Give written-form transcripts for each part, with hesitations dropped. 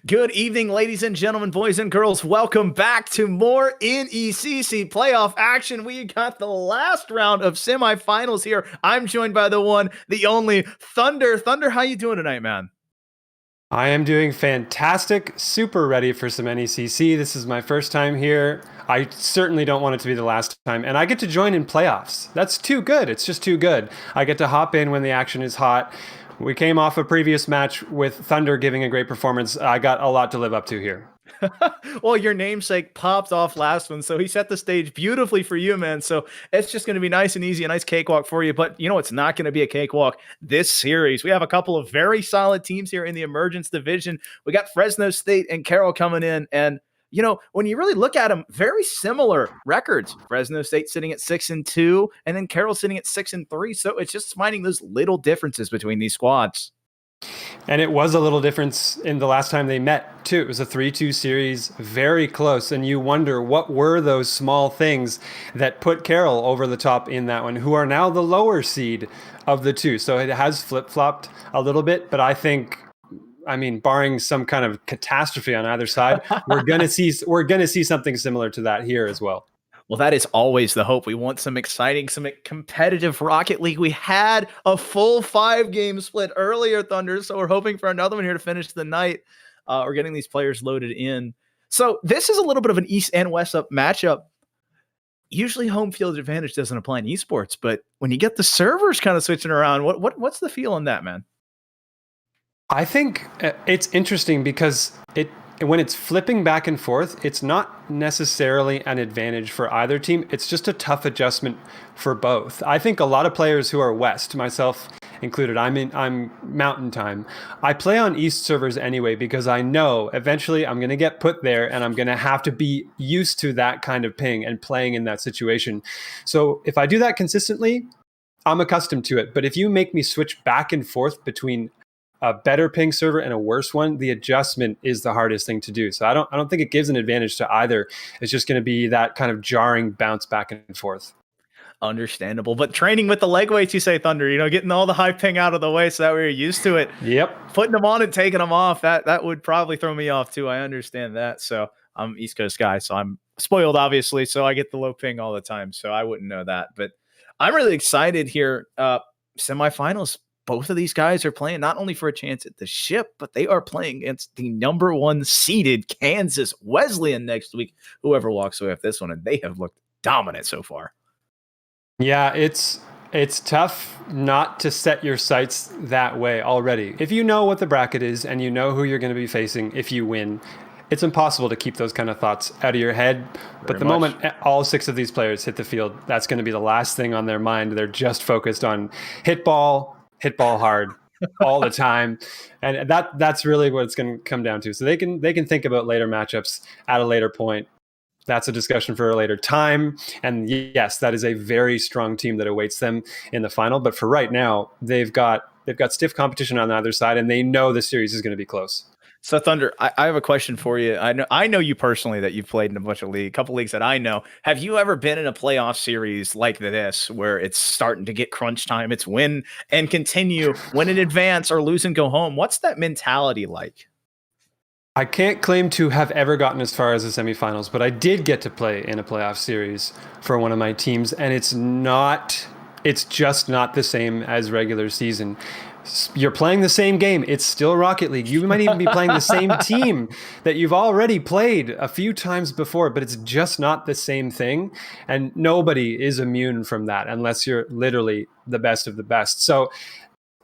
Good evening, ladies and gentlemen, boys and girls. Welcome back to more NECC playoff action. We got the last round of semifinals here. I'm joined by the one, the only Thunder. Thunder, how you doing tonight, man? I am doing fantastic, super ready for some NECC. This is my first time here. I certainly don't want it to be the last time. And I get to join in playoffs. That's too good. It's just too good. I get to hop in when the action is hot. We came off a previous match with Thunder giving a great performance. I got a lot to live up to here. Well, your namesake popped off last one, so he set the stage beautifully for you, man. So it's just going to be nice and easy, a nice cakewalk for you. But you know, it's not going to be a cakewalk this series. We have a couple of very solid teams here in the Emergence Division. We got Fresno State and Carroll coming in, and you know, when you really look at them, very similar records. Fresno State sitting at 6-2, and then Carroll sitting at 6-3. So it's just finding those little differences between these squads. And it was a little difference in the last time they met, too. It was a 3-2 series, very close. And you wonder what were those small things that put Carroll over the top in that one, who are now the lower seed of the two. So it has flip-flopped a little bit, but I mean, barring some kind of catastrophe on either side, we're gonna see something similar to that here as well. Well, that is always the hope. We want some exciting, some competitive Rocket League. We had a full 5-game split earlier, Thunder, so we're hoping for another one here to finish the night. We're getting these players loaded in. So this is a little bit of an East and West up matchup. Usually home field advantage doesn't apply in esports, but when you get the servers kind of switching around, what's the feel on that, man? I think it's interesting because when it's flipping back and forth, it's not necessarily an advantage for either team. It's just a tough adjustment for both. I think a lot of players who are West, myself included, I'm Mountain Time. I play on East servers anyway because I know eventually I'm going to get put there and I'm going to have to be used to that kind of ping and playing in that situation. So if I do that consistently, I'm accustomed to it. But if you make me switch back and forth between a better ping server and a worse one, the adjustment is the hardest thing to do. So I don't think it gives an advantage to either. It's just going to be that kind of jarring bounce back and forth. Understandable, but training with the leg weights, you say, Thunder, you know, getting all the high ping out of the way so that we're used to it. Yep. Putting them on and taking them off, that would probably throw me off too. I understand that. So I'm East Coast guy, so I'm spoiled, obviously. So I get the low ping all the time. So I wouldn't know that, but I'm really excited here. Semifinals. Both of these guys are playing not only for a chance at the ship, but they are playing against the number 1 seeded Kansas Wesleyan next week. Whoever walks away with this one, and they have looked dominant so far. Yeah, it's tough not to set your sights that way already. If you know what the bracket is and you know who you're going to be facing if you win, it's impossible to keep those kind of thoughts out of your head. But the moment all 6 of these players hit the field, that's going to be the last thing on their mind. They're just focused on hit ball hard all the time. And that's really what it's going to come down to. So they can think about later matchups at a later point. That's a discussion for a later time. And yes, that is a very strong team that awaits them in the final. But for right now, they've got stiff competition on the other side, and they know the series is going to be close. So Thunder, I have a question for you. I know you personally that you've played in a bunch of couple leagues that I know. Have you ever been in a playoff series like this where it's starting to get crunch time? It's win and continue, win and advance, or lose and go home. What's that mentality like? I can't claim to have ever gotten as far as the semifinals, but I did get to play in a playoff series for one of my teams, and it's just not the same as regular season. You're playing the same game. It's still Rocket League. You might even be playing the same team that you've already played a few times before, but it's just not the same thing. And nobody is immune from that unless you're literally the best of the best. So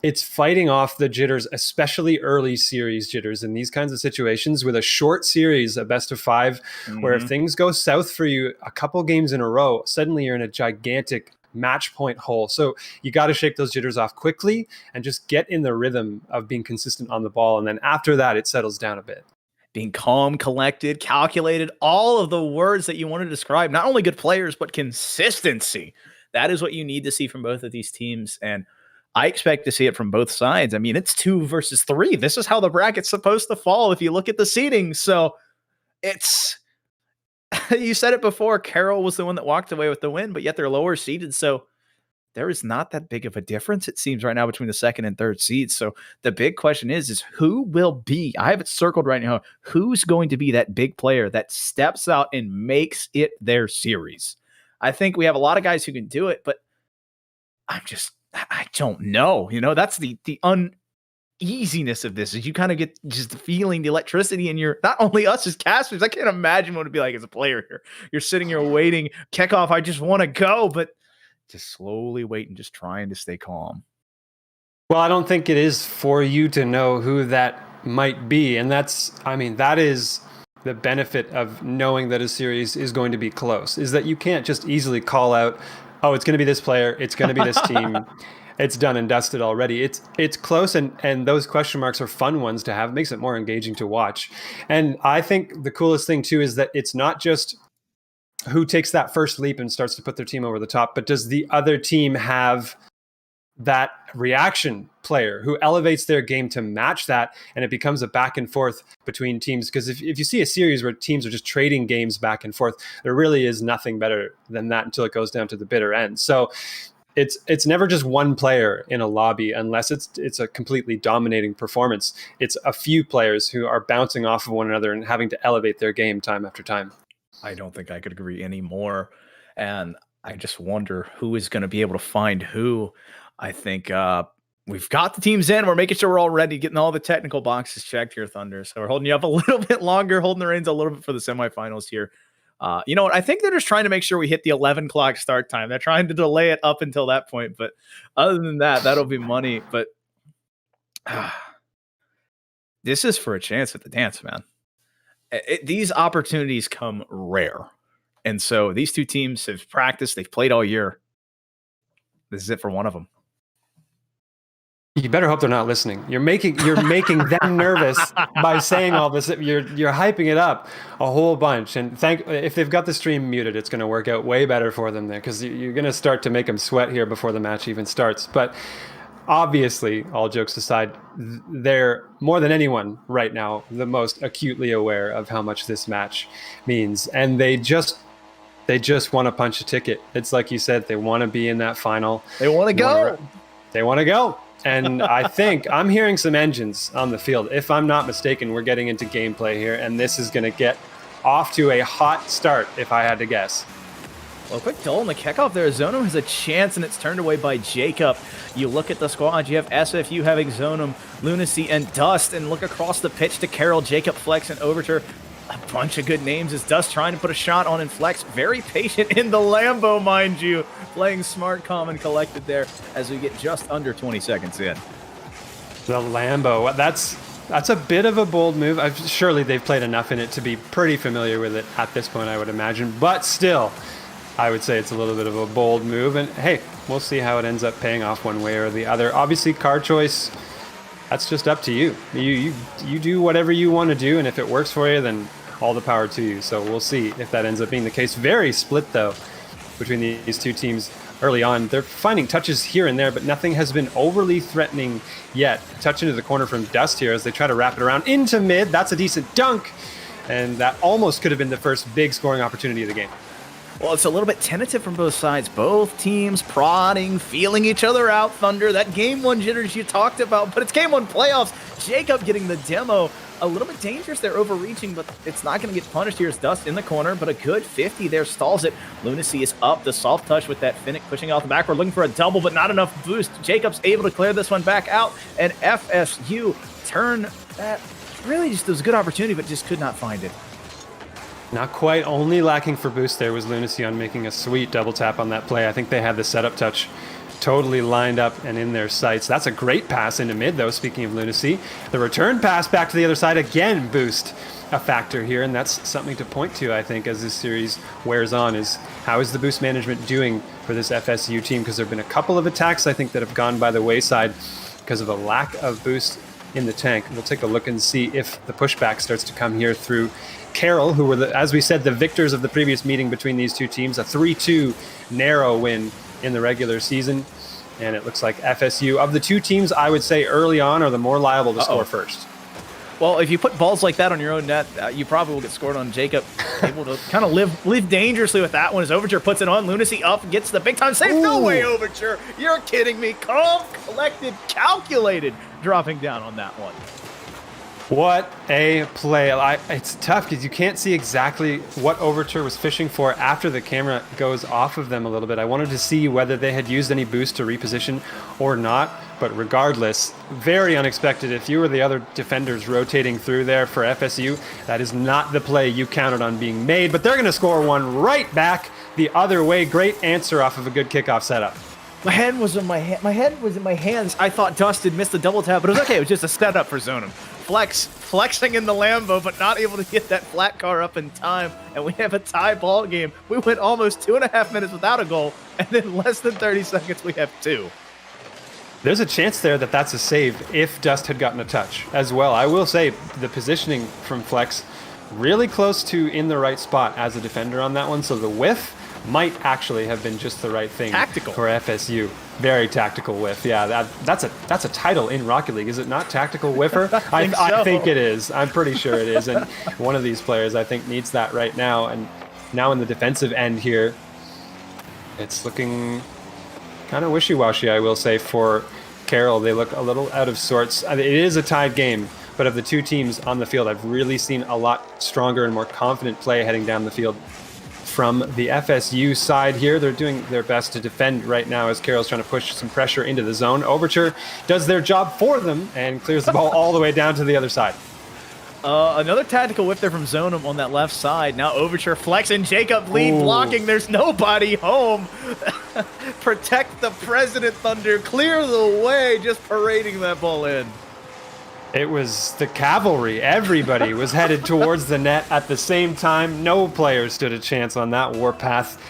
it's fighting off the jitters, especially early series jitters in these kinds of situations with a short series, a best of 5, where if things go south for you a couple games in a row, suddenly you're in a gigantic match point hole. So you got to shake those jitters off quickly and just get in the rhythm of being consistent on the ball. And then after that, it settles down a bit. Being calm, collected, calculated, all of the words that you want to describe, not only good players, but consistency. That is what you need to see from both of these teams. And I expect to see it from both sides. I mean, it's 2 versus 3. This is how the bracket's supposed to fall if you look at the seeding. So it's, you said it before, Carroll was the one that walked away with the win, but yet they're lower seeded. So there is not that big of a difference, it seems, right now between the second and third seeds. So the big question is who will be, I have it circled right now, who's going to be that big player that steps out and makes it their series? I think we have a lot of guys who can do it, but I don't know. That's the uneasiness of this, is you kind of get just the feeling, the electricity in your, not only us as casters, I can't imagine what it'd be like as a player here. You're sitting here waiting, kickoff, I just want to go, but just slowly waiting, just trying to stay calm. Well, I don't think it is for you to know who that might be. And that is the benefit of knowing that a series is going to be close, is that you can't just easily call out, oh, it's going to be this player, it's going to be this team. It's done and dusted already. It's close, and those question marks are fun ones to have. It makes it more engaging to watch. And I think the coolest thing too is that it's not just who takes that first leap and starts to put their team over the top, but does the other team have that reaction player who elevates their game to match that, and it becomes a back and forth between teams. Because if you see a series where teams are just trading games back and forth, there really is nothing better than that until it goes down to the bitter end. So it's never just one player in a lobby, unless it's a completely dominating performance. It's a few players who are bouncing off of one another and having to elevate their game time after time. I don't think I could agree anymore. And I just wonder who is going to be able to find who. I think we've got the teams in. We're making sure we're all ready, getting all the technical boxes checked here, Thunder. So we're holding you up a little bit longer, holding the reins a little bit for the semifinals here. You know what? I think they're just trying to make sure we hit the 11 o'clock start time. They're trying to delay it up until that point. But other than that, that'll be money. But this is for a chance at the dance, man. These opportunities come rare. And so these two teams have practiced. They've played all year. This is it for one of them. You better hope they're not listening. You're making them nervous by saying all this. You're hyping it up a whole bunch. And if they've got the stream muted, it's going to work out way better for them there, because you're going to start to make them sweat here before the match even starts. But obviously, all jokes aside, they're more than anyone right now the most acutely aware of how much this match means, and they just want to punch a ticket. It's like you said, they want to be in that final. They want to go. They want to go. And I think I'm hearing some engines on the field. If I'm not mistaken, we're getting into gameplay here, and this is going to get off to a hot start, if I had to guess. Well, quick duel in the kickoff there. Zonum has a chance, and it's turned away by Jacob. You look at the squad. You have SFU having Zonum, Lunacy, and Dust, and look across the pitch to Carroll, Jacob, Flex, and Overture. A bunch of good names as Dust trying to put a shot on, and Flex very patient in the Lambo, mind you, playing smart, calm, and collected there as we get just under 20 seconds in. The Lambo, that's a bit of a bold move. Surely they've played enough in it to be pretty familiar with it at this point, I would imagine. But still, I would say it's a little bit of a bold move. And hey, we'll see how it ends up paying off one way or the other. Obviously, card choice, that's just up to you. You do whatever you want to do, and if it works for you, then all the power to you. So we'll see if that ends up being the case. Very split, though, between these two teams early on. They're finding touches here and there, but nothing has been overly threatening yet. Touch into the corner from Dust here as they try to wrap it around into mid. That's a decent dunk, and that almost could have been the first big scoring opportunity of the game. Well, it's a little bit tentative from both sides. Both teams prodding, feeling each other out, Thunder. That game one jitters you talked about, but it's game one playoffs. Jacob getting the demo. A little bit dangerous there, overreaching, but it's not going to get punished. Here's Dust in the corner, but a good 50 there stalls it. Lunacy is up. The soft touch with that Finnick pushing out the back. We're looking for a double, but not enough boost. Jacob's able to clear this one back out, and FSU turn that. Really just was a good opportunity, but just could not find it. Not quite. Only lacking for boost there was Lunacy on making a sweet double tap on that play. I think they had the setup touch totally lined up and in their sights. That's a great pass into mid, though, speaking of Lunacy. The return pass back to the other side, again, boost a factor here, and that's something to point to, I think, as this series wears on, is how is the boost management doing for this FSU team? Because there have been a couple of attacks, I think, that have gone by the wayside because of a lack of boost in the tank. We'll take a look and see if the pushback starts to come here through Carroll, who were, as we said, the victors of the previous meeting between these two teams, a 3-2 narrow win in the regular season. And it looks like FSU, of the two teams, I would say early on, are the more liable to score first. Well, if you put balls like that on your own net, you probably will get scored on. Jacob able to kind of live dangerously with that one as Overture puts it on. Lunacy up, gets the big time save. Ooh. No way, Overture. You're kidding me. Calm, collected, calculated, dropping down on that one. What a play. It's tough because you can't see exactly what Overture was fishing for after the camera goes off of them a little bit. I wanted to see whether they had used any boost to reposition or not, but regardless, very unexpected. If you were the other defenders rotating through there for FSU, that is not the play you counted on being made, but they're going to score one right back the other way. Great answer off of a good kickoff setup. My head was in my hands. I thought Dust had missed the double tap, but it was okay. It was just a setup for Zonum. Flexing in the Lambo, but not able to get that flat car up in time. And we have a tie ball game. We went almost 2.5 minutes without a goal, and then less than 30 seconds, we have 2. There's a chance there that that's a save if Dust had gotten a touch as well. I will say the positioning from Flex really close to in the right spot as a defender on that one. So the whiff might actually have been just the right thing. Tactical for FSU. Very tactical whiff. Yeah, that's a title in Rocket League, is it not? Tactical whiffer? I think it is. I'm pretty sure it is. And one of these players I think needs that right now. And now in the defensive end here, it's looking kind of wishy-washy, I will say, for Carroll. They look a little out of sorts. It is a tied game, but of the two teams on the field, I've really seen a lot stronger and more confident play heading down the field from the FSU side here. They're doing their best to defend right now as Carroll's trying to push some pressure into the zone. Overture does their job for them and clears the ball all the way down to the other side. Another tactical whip there from Zonum on that left side. Now Overture flexing, Jacob lead blocking. There's nobody home. Protect the president, Thunder. Clear the way, just parading that ball in. It was the cavalry. Everybody was headed towards the net at the same time. No player stood a chance on that warpath.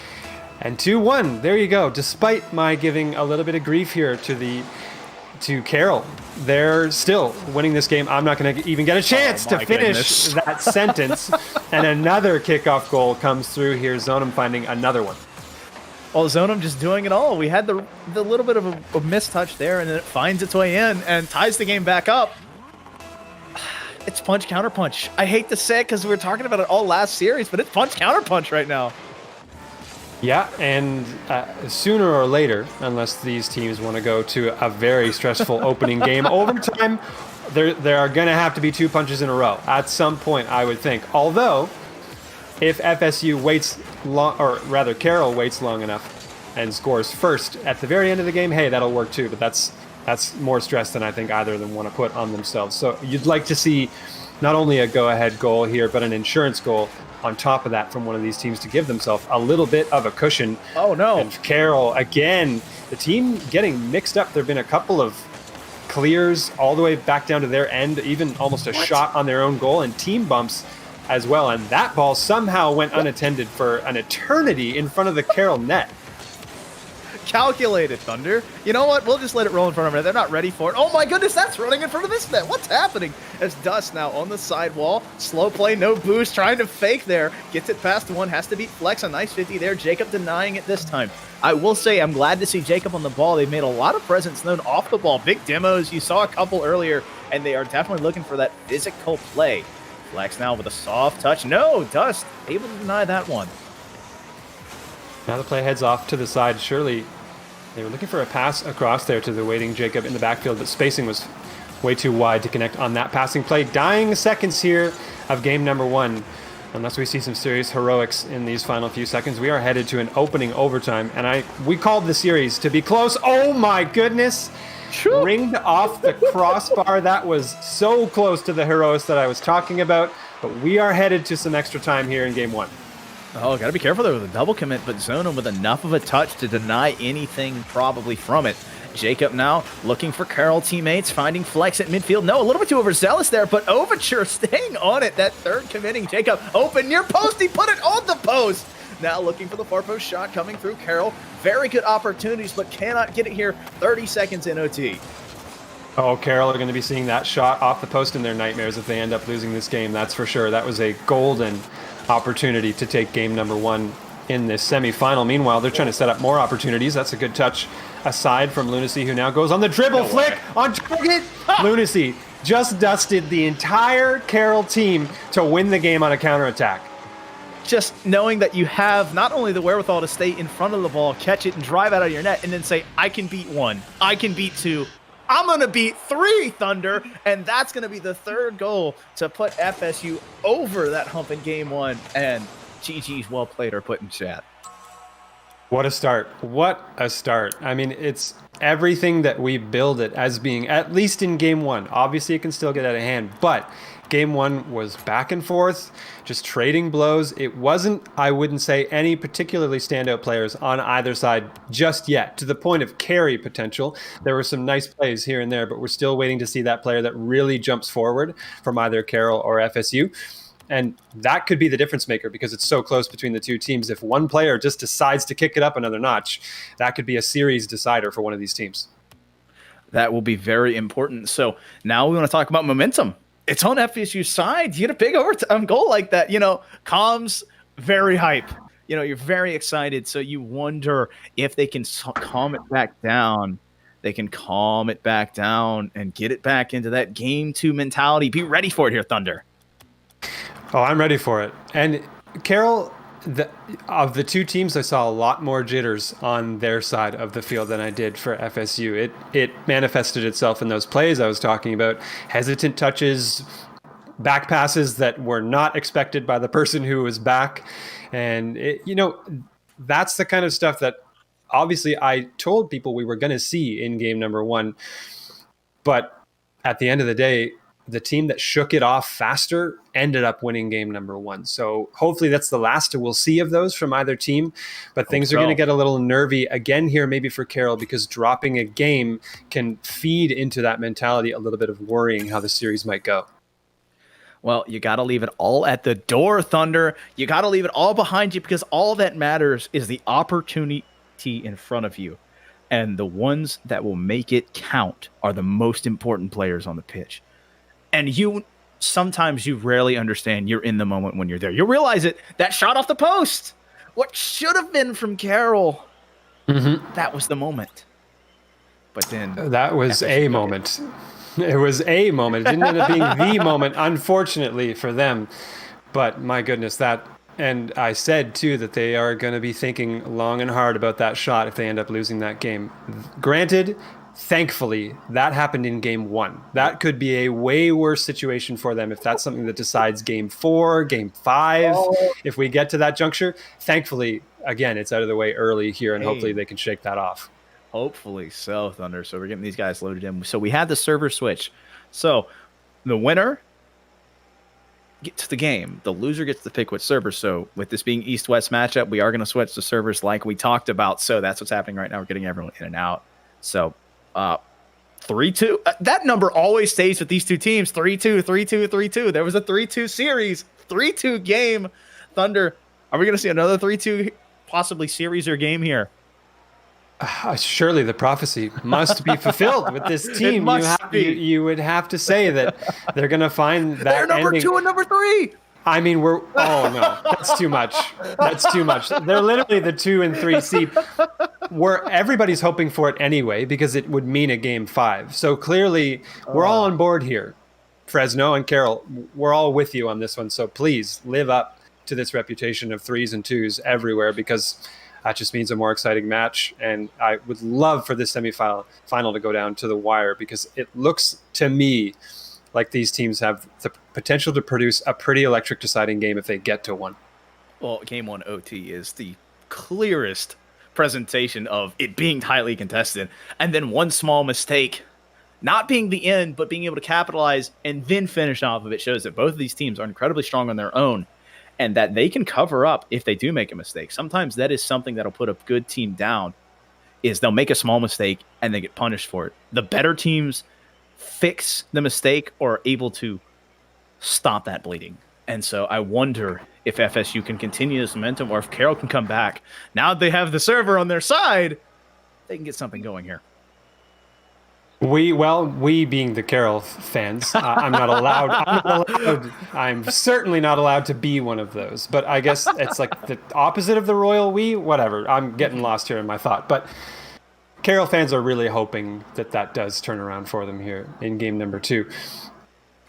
And 2-1, there you go. Despite my giving a little bit of grief here to Carroll, they're still winning this game. I'm not going to even get a chance to finish that sentence. And another kickoff goal comes through here. Zonum finding another one. Well, Zonum just doing it all. We had the little bit of a mistouch there, and then it finds its way in and ties the game back up. It's punch, counter punch. I hate to say it because we were talking about it all last series, but it's punch, counter punch right now. Yeah, and sooner or later, unless these teams want to go to a very stressful opening game, overtime, there are going to have to be 2 punches in a row at some point, I would think. Although, if FSU waits long, or rather Carroll waits long enough and scores first at the very end of the game, hey, that'll work too. But that's more stress than I think either of them want to put on themselves. So you'd like to see not only a go-ahead goal here, but an insurance goal on top of that from one of these teams to give themselves a little bit of a cushion. Oh, no. And Carroll, again, the team getting mixed up. There have been a couple of clears all the way back down to their end, even almost a shot on their own goal, and team bumps as well. And that ball somehow went unattended for an eternity in front of the Carroll net. Calculated, Thunder. You know what? We'll just let it roll in front of it. They're not ready for it. Oh my goodness, that's running in front of this net. What's happening? As Dust now on the sidewall. Slow play, no boost, trying to fake there. Gets it past one, has to beat Flex. A nice 50 there. Jacob denying it this time. I will say I'm glad to see Jacob on the ball. They've made a lot of presence known off the ball. Big demos. You saw a couple earlier, and they are definitely looking for that physical play. Flex now with a soft touch. No, Dust able to deny that one. Now the play heads off to the side. Surely they were looking for a pass across there to the waiting Jacob in the backfield, but spacing was way too wide to connect on that passing play. Dying seconds here of game number 1. Unless we see some serious heroics in these final few seconds, we are headed to an opening overtime. And we called the series to be close. Oh my goodness! Ringed off the crossbar. That was so close to the heroics that I was talking about. But we are headed to some extra time here in game 1. Oh, got to be careful there with a double commit, but Zonum with enough of a touch to deny anything probably from it. Jacob now looking for Carroll teammates, finding Flex at midfield. No, a little bit too overzealous there, but Overture staying on it. That third committing. Jacob open near post. He put it on the post. Now looking for the far post shot coming through Carroll. Very good opportunities, but cannot get it here. 30 seconds in OT. Oh, Carroll are going to be seeing that shot off the post in their nightmares if they end up losing this game. That's for sure. That was a golden opportunity to take game number 1 in this semifinal. Meanwhile, they're trying to set up more opportunities. That's a good touch aside from Lunacy, who now goes on the dribble flick on target. Lunacy just dusted the entire Carroll team to win the game on a counterattack. Just knowing that you have not only the wherewithal to stay in front of the ball, catch it, and drive out of your net, and then say, I can beat 1, I can beat 2, I'm going to beat 3, Thunder, and that's going to be the third goal to put FSU over that hump in game 1, and GG's well played are put in chat. What a start. What a start. I mean, it's everything that we build it as being, at least in game 1. Obviously, it can still get out of hand, but game 1 was back and forth, just trading blows. It wasn't, I wouldn't say, any particularly standout players on either side just yet, to the point of carry potential. There were some nice plays here and there, but we're still waiting to see that player that really jumps forward from either Carroll or FSU. And that could be the difference maker because it's so close between the two teams. If one player just decides to kick it up another notch, that could be a series decider for one of these teams. That will be very important. So now we want to talk about momentum. It's on FSU's side. You get a big overtime goal like that. Comms, very hype. You're very excited. So you wonder if they can calm it back down. They can calm it back down and get it back into that game 2 mentality. Be ready for it here, Thunder. Oh, I'm ready for it. And Carroll, of the two teams, I saw a lot more jitters on their side of the field than I did for FSU. It manifested itself in those plays I was talking about. Hesitant touches, back passes that were not expected by the person who was back. And, that's the kind of stuff that obviously I told people we were going to see in game number 1. But at the end of the day, the team that shook it off faster ended up winning game number 1. So hopefully that's the last we'll see of those from either team. But things are going to get a little nervy again here, maybe for Carroll, because dropping a game can feed into that mentality a little bit of worrying how the series might go. Well, you got to leave it all at the door, Thunder. You got to leave it all behind you because all that matters is the opportunity in front of you. And the ones that will make it count are the most important players on the pitch. And sometimes you rarely understand you're in the moment when you're there. You realize it. That shot off the post, what should have been from Carroll, that was the moment. But then that was a moment. It was a moment. It didn't end up being the moment, unfortunately for them. But my goodness, and I said too that they are going to be thinking long and hard about that shot if they end up losing that game. Granted, thankfully, that happened in game 1. That could be a way worse situation for them if that's something that decides game 4, game 5, if we get to that juncture. Thankfully, again, it's out of the way early here, and hopefully they can shake that off. Hopefully so, Thunder. So we're getting these guys loaded in. So we had the server switch. So the winner gets the game. The loser gets to pick which server. So with this being East-West matchup, we are going to switch to servers like we talked about. So that's what's happening right now. We're getting everyone in and out. So 3-2. That number always stays with these two teams. 3-2, 3-2, 3-2. There was a 3-2 series, 3-2 game. Thunder, are we going to see another 3-2 possibly series or game here? Surely the prophecy must be fulfilled with this team. You would have to say that they're going to find that they're number ending. 2 and number 3. I mean, oh no, that's too much. That's too much. They're literally the 2 and 3 seed. Everybody's hoping for it anyway because it would mean a game 5. So clearly, we're all on board here. Fresno and Carroll, we're all with you on this one. So please live up to this reputation of 3s and 2s everywhere because that just means a more exciting match. And I would love for this semifinal to go down to the wire because it looks to me like these teams have the potential to produce a pretty electric deciding game if they get to one. Well, game 1 OT is the clearest presentation of it being highly contested. And then one small mistake, not being the end, but being able to capitalize and then finish off of it shows that both of these teams are incredibly strong on their own and that they can cover up if they do make a mistake. Sometimes that is something that'll put a good team down, is they'll make a small mistake and they get punished for it. The better teams fix the mistake or are able to stop that bleeding. And so I wonder if FSU can continue this momentum or if Carroll can come back. Now they have the server on their side, they can get something going here. We being the Carroll fans, I'm certainly not allowed to be one of those. But I guess it's like the opposite of the royal we, whatever. I'm getting lost here in my thought. But Carroll fans are really hoping that does turn around for them here in game number 2.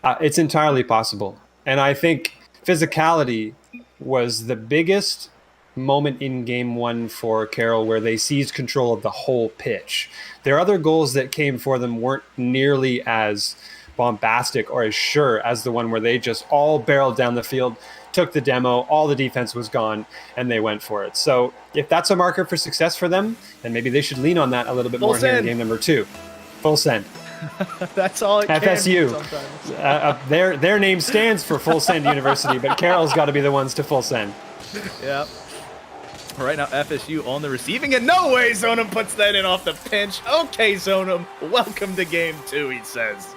It's entirely possible. And I think physicality was the biggest moment in game one for Carroll where they seized control of the whole pitch. Their other goals that came for them weren't nearly as bombastic or as sure as the one where they just all barreled down the field, took the demo, all the defense was gone, and they went for it. So if that's a marker for success for them, then maybe they should lean on that a little bit more here in game number 2. Full send. That's all it FSU. Can be Their name stands for Full Send University, but Carroll's got to be the ones to full send. Yep. Right now, FSU on the receiving end. No way, Zonum puts that in off the pinch. Okay, Zonum, welcome to game 2, he says.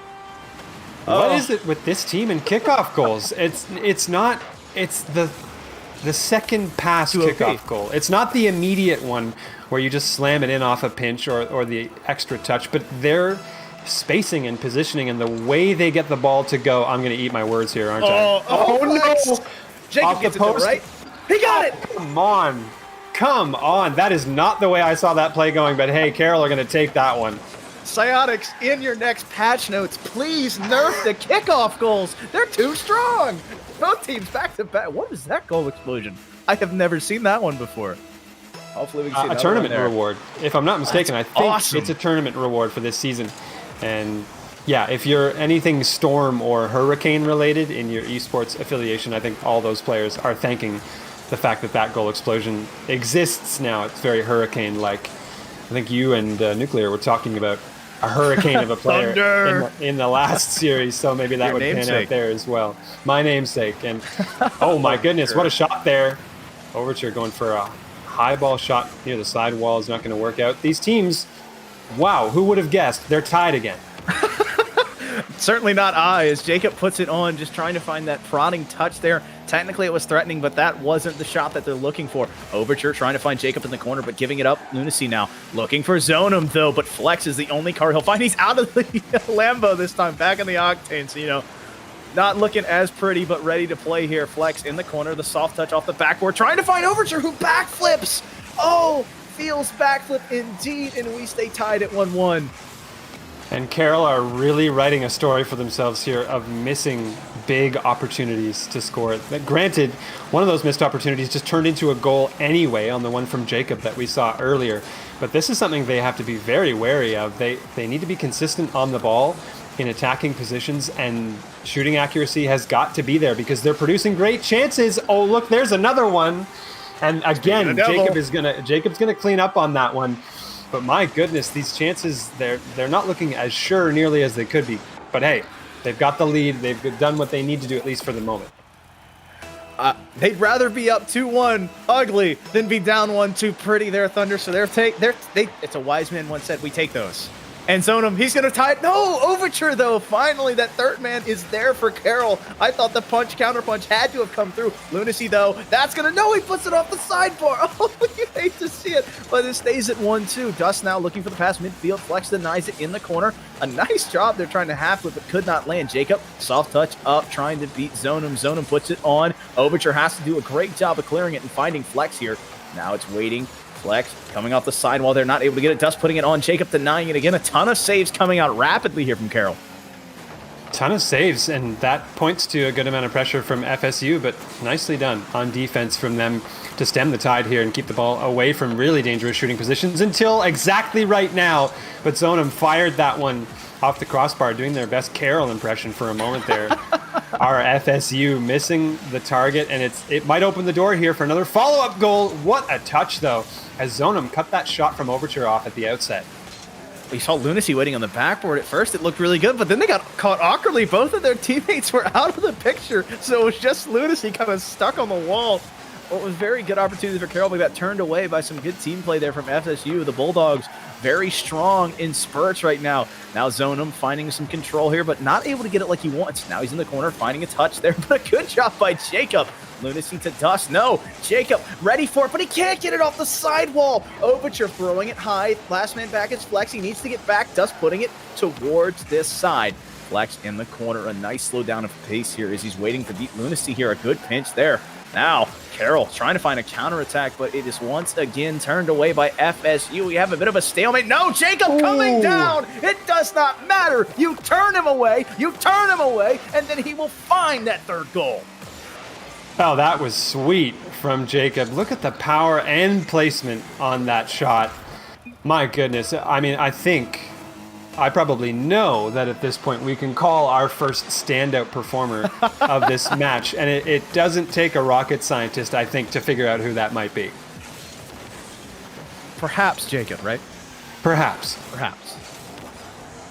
What is it with this team and kickoff goals? It's the second pass kickoff goal. It's not the immediate one where you just slam it in off a pinch or the extra touch, but their spacing and positioning and the way they get the ball to go. I'm going to eat my words here, aren't I? Oh no! Jacob gets it though, right? He got it! Come on. That is not the way I saw that play going, but hey, Carroll are going to take that one. Psiotics, in your next patch notes, please nerf the kickoff goals. They're too strong. Both teams back to back. What is that goal explosion? I have never seen that one before. Hopefully we can see a tournament reward. If I'm not mistaken, I think it's a tournament reward for this season. And yeah, if you're anything Storm or Hurricane related in your esports affiliation, I think all those players are thanking the fact that that goal explosion exists now. It's very Hurricane-like. I think you and Nuclear were talking about a hurricane of a player in the last series, so maybe that would pan out there as well. My namesake. And oh my goodness, what a shot there. Overture going for a high ball shot near the side wall is not going to work out. These teams, wow, who would have guessed? They're tied again. Certainly not I, as Jacob puts it on, just trying to find that prodding touch there. Technically it was threatening, but that wasn't the shot that they're looking for. Overture trying to find Jacob in the corner, but giving it up. Lunacy now looking for Zonum, though, but Flex is the only car he'll find. He's out of the Lambo this time, back in the Octane, so, not looking as pretty, but ready to play here. Flex in the corner, the soft touch off the backboard, trying to find Overture, who backflips. Oh, feels backflip indeed, and we stay tied at 1-1. And Carroll are really writing a story for themselves here of missing big opportunities to score. Granted, one of those missed opportunities just turned into a goal anyway on the one from Jacob that we saw earlier. But this is something they have to be very wary of. They need to be consistent on the ball in attacking positions, and shooting accuracy has got to be there because they're producing great chances. Oh, look, there's another one. And again, Jacob's gonna clean up on that one. But my goodness, these chances, they're not looking as sure nearly as they could be. But hey, they've got the lead. They've done what they need to do, at least for the moment. They'd rather be up 2-1 ugly than be down 1-2 pretty there, Thunder. So it's a wise man once said, we take those. And Zonum, he's going to tie it. No, Overture, though. Finally, that third man is there for Carroll. I thought the counterpunch had to have come through. Lunacy, though, that's going to, no, he puts it off the sidebar. Oh, you hate to see it, but it stays at 1-2. Dust now looking for the pass midfield. Flex denies it in the corner. A nice job there trying to half flip, but could not land. Jacob, soft touch up, trying to beat Zonum. Zonum puts it on. Overture has to do a great job of clearing it and finding Flex here. Now it's waiting. Flex coming off the side while they're not able to get it. Dust putting it on. Jacob denying it again. A ton of saves coming out rapidly here from Carroll. Ton of saves, and that points to a good amount of pressure from FSU, but nicely done on defense from them to stem the tide here and keep the ball away from really dangerous shooting positions until exactly right now. But Zonum fired that one off the crossbar, doing their best Carroll impression for a moment there. Our FSU missing the target, and it might open the door here for another follow-up goal. What a touch, though, as Zonum cut that shot from Overture off at the outset. We saw Lunacy waiting on the backboard. At first, it looked really good, but then they got caught awkwardly. Both of their teammates were out of the picture, so it was just Lunacy kind of stuck on the wall. Well, it was a very good opportunity for Carroll, but got turned away by some good team play there from FSU. The Bulldogs very strong in spurts right now. Now Zonum finding some control here, but not able to get it like he wants. Now he's in the corner, finding a touch there, but a good job by Jacob. Lunacy to Dust. No, Jacob ready for it, but he can't get it off the sidewall. Overture throwing it high. Last man back is Flex. He needs to get back. Dust putting it towards this side. Flex in the corner. A nice slow down of pace here as he's waiting for deep Lunacy here. A good pinch there. Now, Carroll trying to find a counterattack, but it is once again turned away by FSU. We have a bit of a stalemate. No, Jacob coming down. It does not matter. You turn him away, and then he will find that third goal. Oh, that was sweet from Jacob. Look at the power and placement on that shot. My goodness. I mean, I probably know that at this point we can call our first standout performer of this match. And it doesn't take a rocket scientist, I think, to figure out who that might be. Perhaps Jacob, right? Perhaps.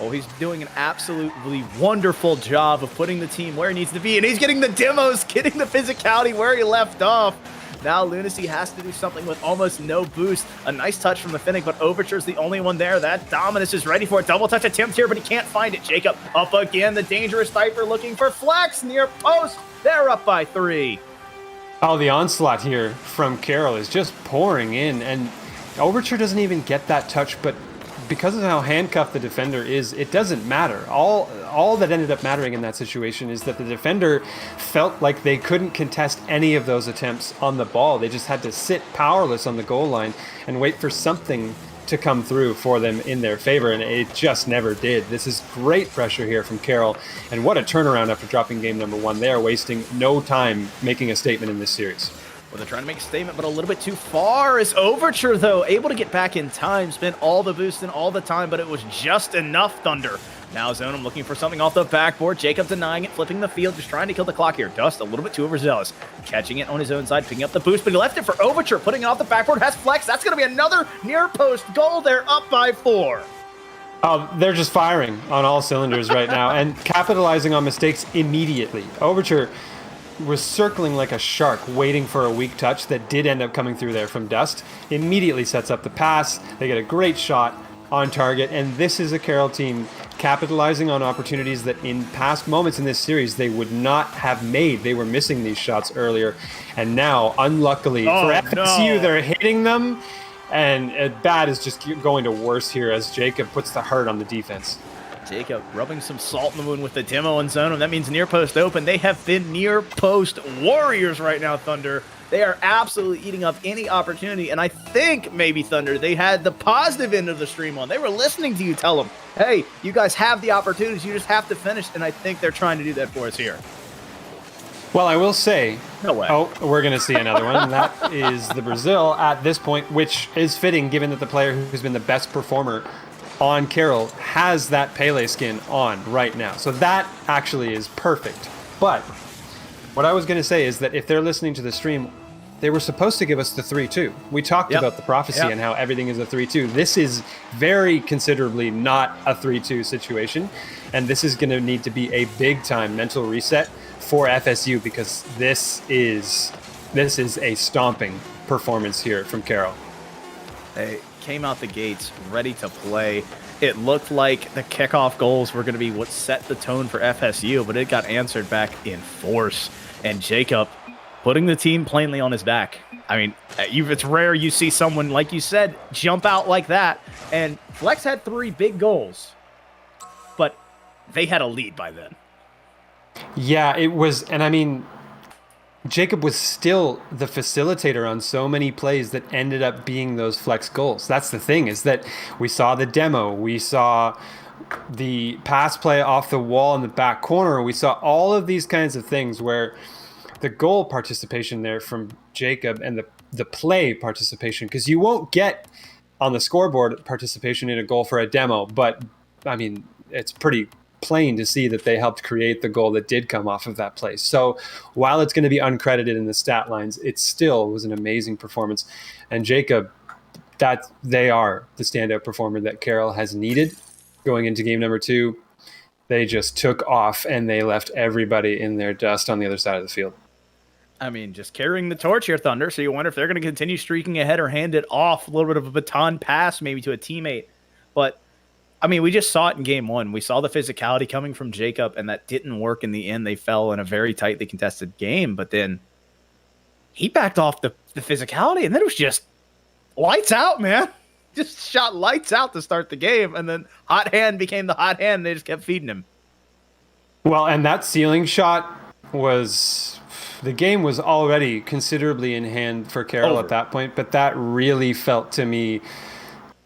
Oh, he's doing an absolutely wonderful job of putting the team where it needs to be, and he's getting the demos, getting the physicality where he left off. Now Lunacy has to do something with almost no boost. A nice touch from the Finnick, but Overture's the only one there. That Dominus is ready for a double touch attempt here, but he can't find it. Jacob up again. The dangerous Diaper looking for Flex near post. They're up by 3. Oh, the onslaught here from Carroll is just pouring in, and Overture doesn't even get that touch, but because of how handcuffed the defender is, it doesn't matter. All that ended up mattering in that situation is that the defender felt like they couldn't contest any of those attempts on the ball. They just had to sit powerless on the goal line and wait for something to come through for them in their favor, and it just never did. This is great pressure here from Carroll, and what a turnaround after dropping game number 1. They are wasting no time making a statement in this series. Well, they're trying to make a statement, but a little bit too far. Is Overture, though, able to get back in time, spent all the boost and all the time, but it was just enough, Thunder. Now Zonum looking for something off the backboard. Jacob denying it, flipping the field, just trying to kill the clock here. Dust a little bit too overzealous. Catching it on his own side, picking up the boost, but he left it for Overture, putting it off the backboard, has Flex. That's going to be another near post goal. They're up by 4. Oh, they're just firing on all cylinders right now and capitalizing on mistakes immediately. Overture was circling like a shark, waiting for a weak touch that did end up coming through there from Dust. Immediately sets up the pass. They get a great shot on target, and this is a Carroll team capitalizing on opportunities that in past moments in this series they would not have made. They were missing these shots earlier, and now, unluckily for FSU, they're hitting them, and bad is just going to worse here as Jacob puts the hurt on the defense. Jacob rubbing some salt in the wound with the demo and zone. That means near post open. They have been near post warriors right now, Thunder. They are absolutely eating up any opportunity. And I think maybe, Thunder, they had the positive end of the stream on. They were listening to you tell them, hey, you guys have the opportunities. You just have to finish. And I think they're trying to do that for us here. Well, I will say, no way. Oh, we're going to see another one. And that is the Brazil at this point, which is fitting given that the player who's been the best performer on Carroll has that Pele skin on right now. So that actually is perfect. But what I was going to say is that if they're listening to the stream, they were supposed to give us the 3-2. We talked about the prophecy and how everything is a 3-2. This is very considerably not a 3-2 situation. And this is going to need to be a big time mental reset for FSU because this is a stomping performance here from Carroll. They came out the gates ready to play. It looked like the kickoff goals were going to be what set the tone for FSU, but it got answered back in force. And Jacob putting the team plainly on his back. I mean, it's rare you see someone, like you said, jump out like that. And Flex had 3 big goals, but they had a lead by then. Yeah, it was, and I mean, Jacob was still the facilitator on so many plays that ended up being those Flex goals. That's the thing, is that we saw the demo, we saw the pass play off the wall in the back corner, we saw all of these kinds of things where the goal participation there from Jacob and the play participation, because you won't get on the scoreboard participation in a goal for a demo, but I mean, it's pretty plain to see that they helped create the goal that did come off of that play. So while it's going to be uncredited in the stat lines, it still was an amazing performance. And Jacob, that they are the standout performer that Carroll has needed going into game number 2. They just took off and they left everybody in their dust on the other side of the field. I mean, just carrying the torch here, Thunder. So you wonder if they're going to continue streaking ahead or hand it off, a little bit of a baton pass maybe to a teammate. But I mean, we just saw it in game 1. We saw the physicality coming from Jacob, and that didn't work in the end. They fell in a very tightly contested game, but then he backed off the physicality, and then it was just lights out, man. Just shot lights out to start the game, and then hot hand became the hot hand. And they just kept feeding him. Well, and that ceiling shot was the game was already considerably in hand for Carroll at that point, but that really felt to me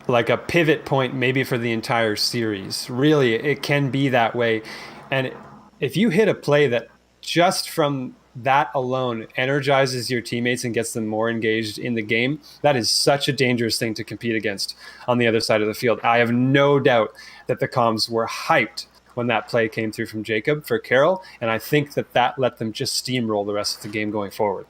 like a pivot point maybe for the entire series. Really, it can be that way. And if you hit a play that just from that alone energizes your teammates and gets them more engaged in the game, that is such a dangerous thing to compete against on the other side of the field. I have no doubt that the comms were hyped when that play came through from Jacob for Carroll, and I think that let them just steamroll the rest of the game going forward.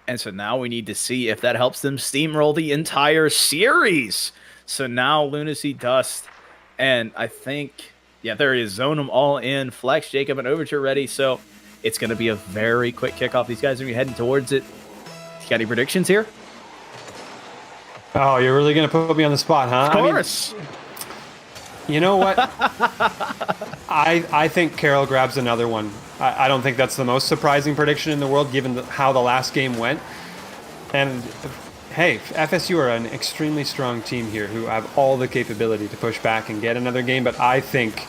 And so now we need to see if that helps them steamroll the entire series. So now Lunacy Dust, and I think, yeah, there is. Zone them all in. Flex, Jacob, and Overture ready. So it's going to be a very quick kickoff. These guys are going to be heading towards it. You got any predictions here? Oh, you're really going to put me on the spot, huh? Of course. You know what? I think Carroll grabs another one. I don't think that's the most surprising prediction in the world, given how the last game went. And hey, FSU are an extremely strong team here who have all the capability to push back and get another game. But I think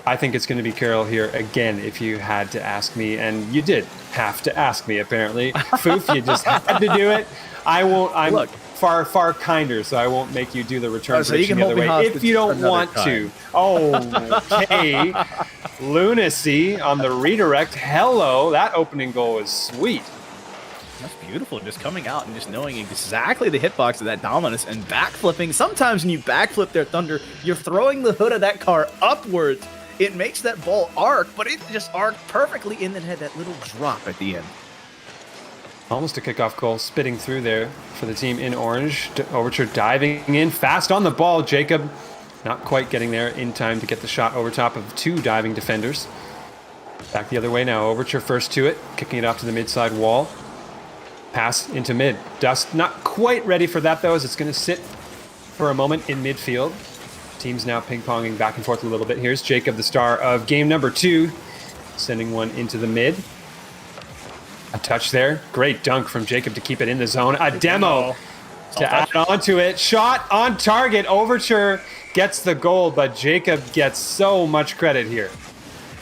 it's going to be Carroll here again, if you had to ask me. And you did have to ask me, apparently. Foof, you just had to do it. I won't. I'm far kinder, so I won't make you do the return prediction the other way if you don't want to. Okay. Lunacy on the redirect. Hello. That opening goal was sweet. That's beautiful, just coming out and just knowing exactly the hitbox of that Dominus and backflipping. Sometimes when you backflip their Thunder, you're throwing the hood of that car upwards. It makes that ball arc, but it just arced perfectly and then had that little drop at the end. Almost a kickoff goal, spitting through there for the team in orange. Overture diving in fast on the ball. Jacob not quite getting there in time to get the shot over top of two diving defenders. Back the other way now. Overture first to it, kicking it off to the mid-side wall. Pass into mid. Dust not quite ready for that, though, as it's going to sit for a moment in midfield. Team's now ping-ponging back and forth a little bit. Here's Jacob, the star of game number 2, sending one into the mid. A touch there. Great dunk from Jacob to keep it in the zone. A demo to add on to it. Shot on target. Overture gets the goal, but Jacob gets so much credit here.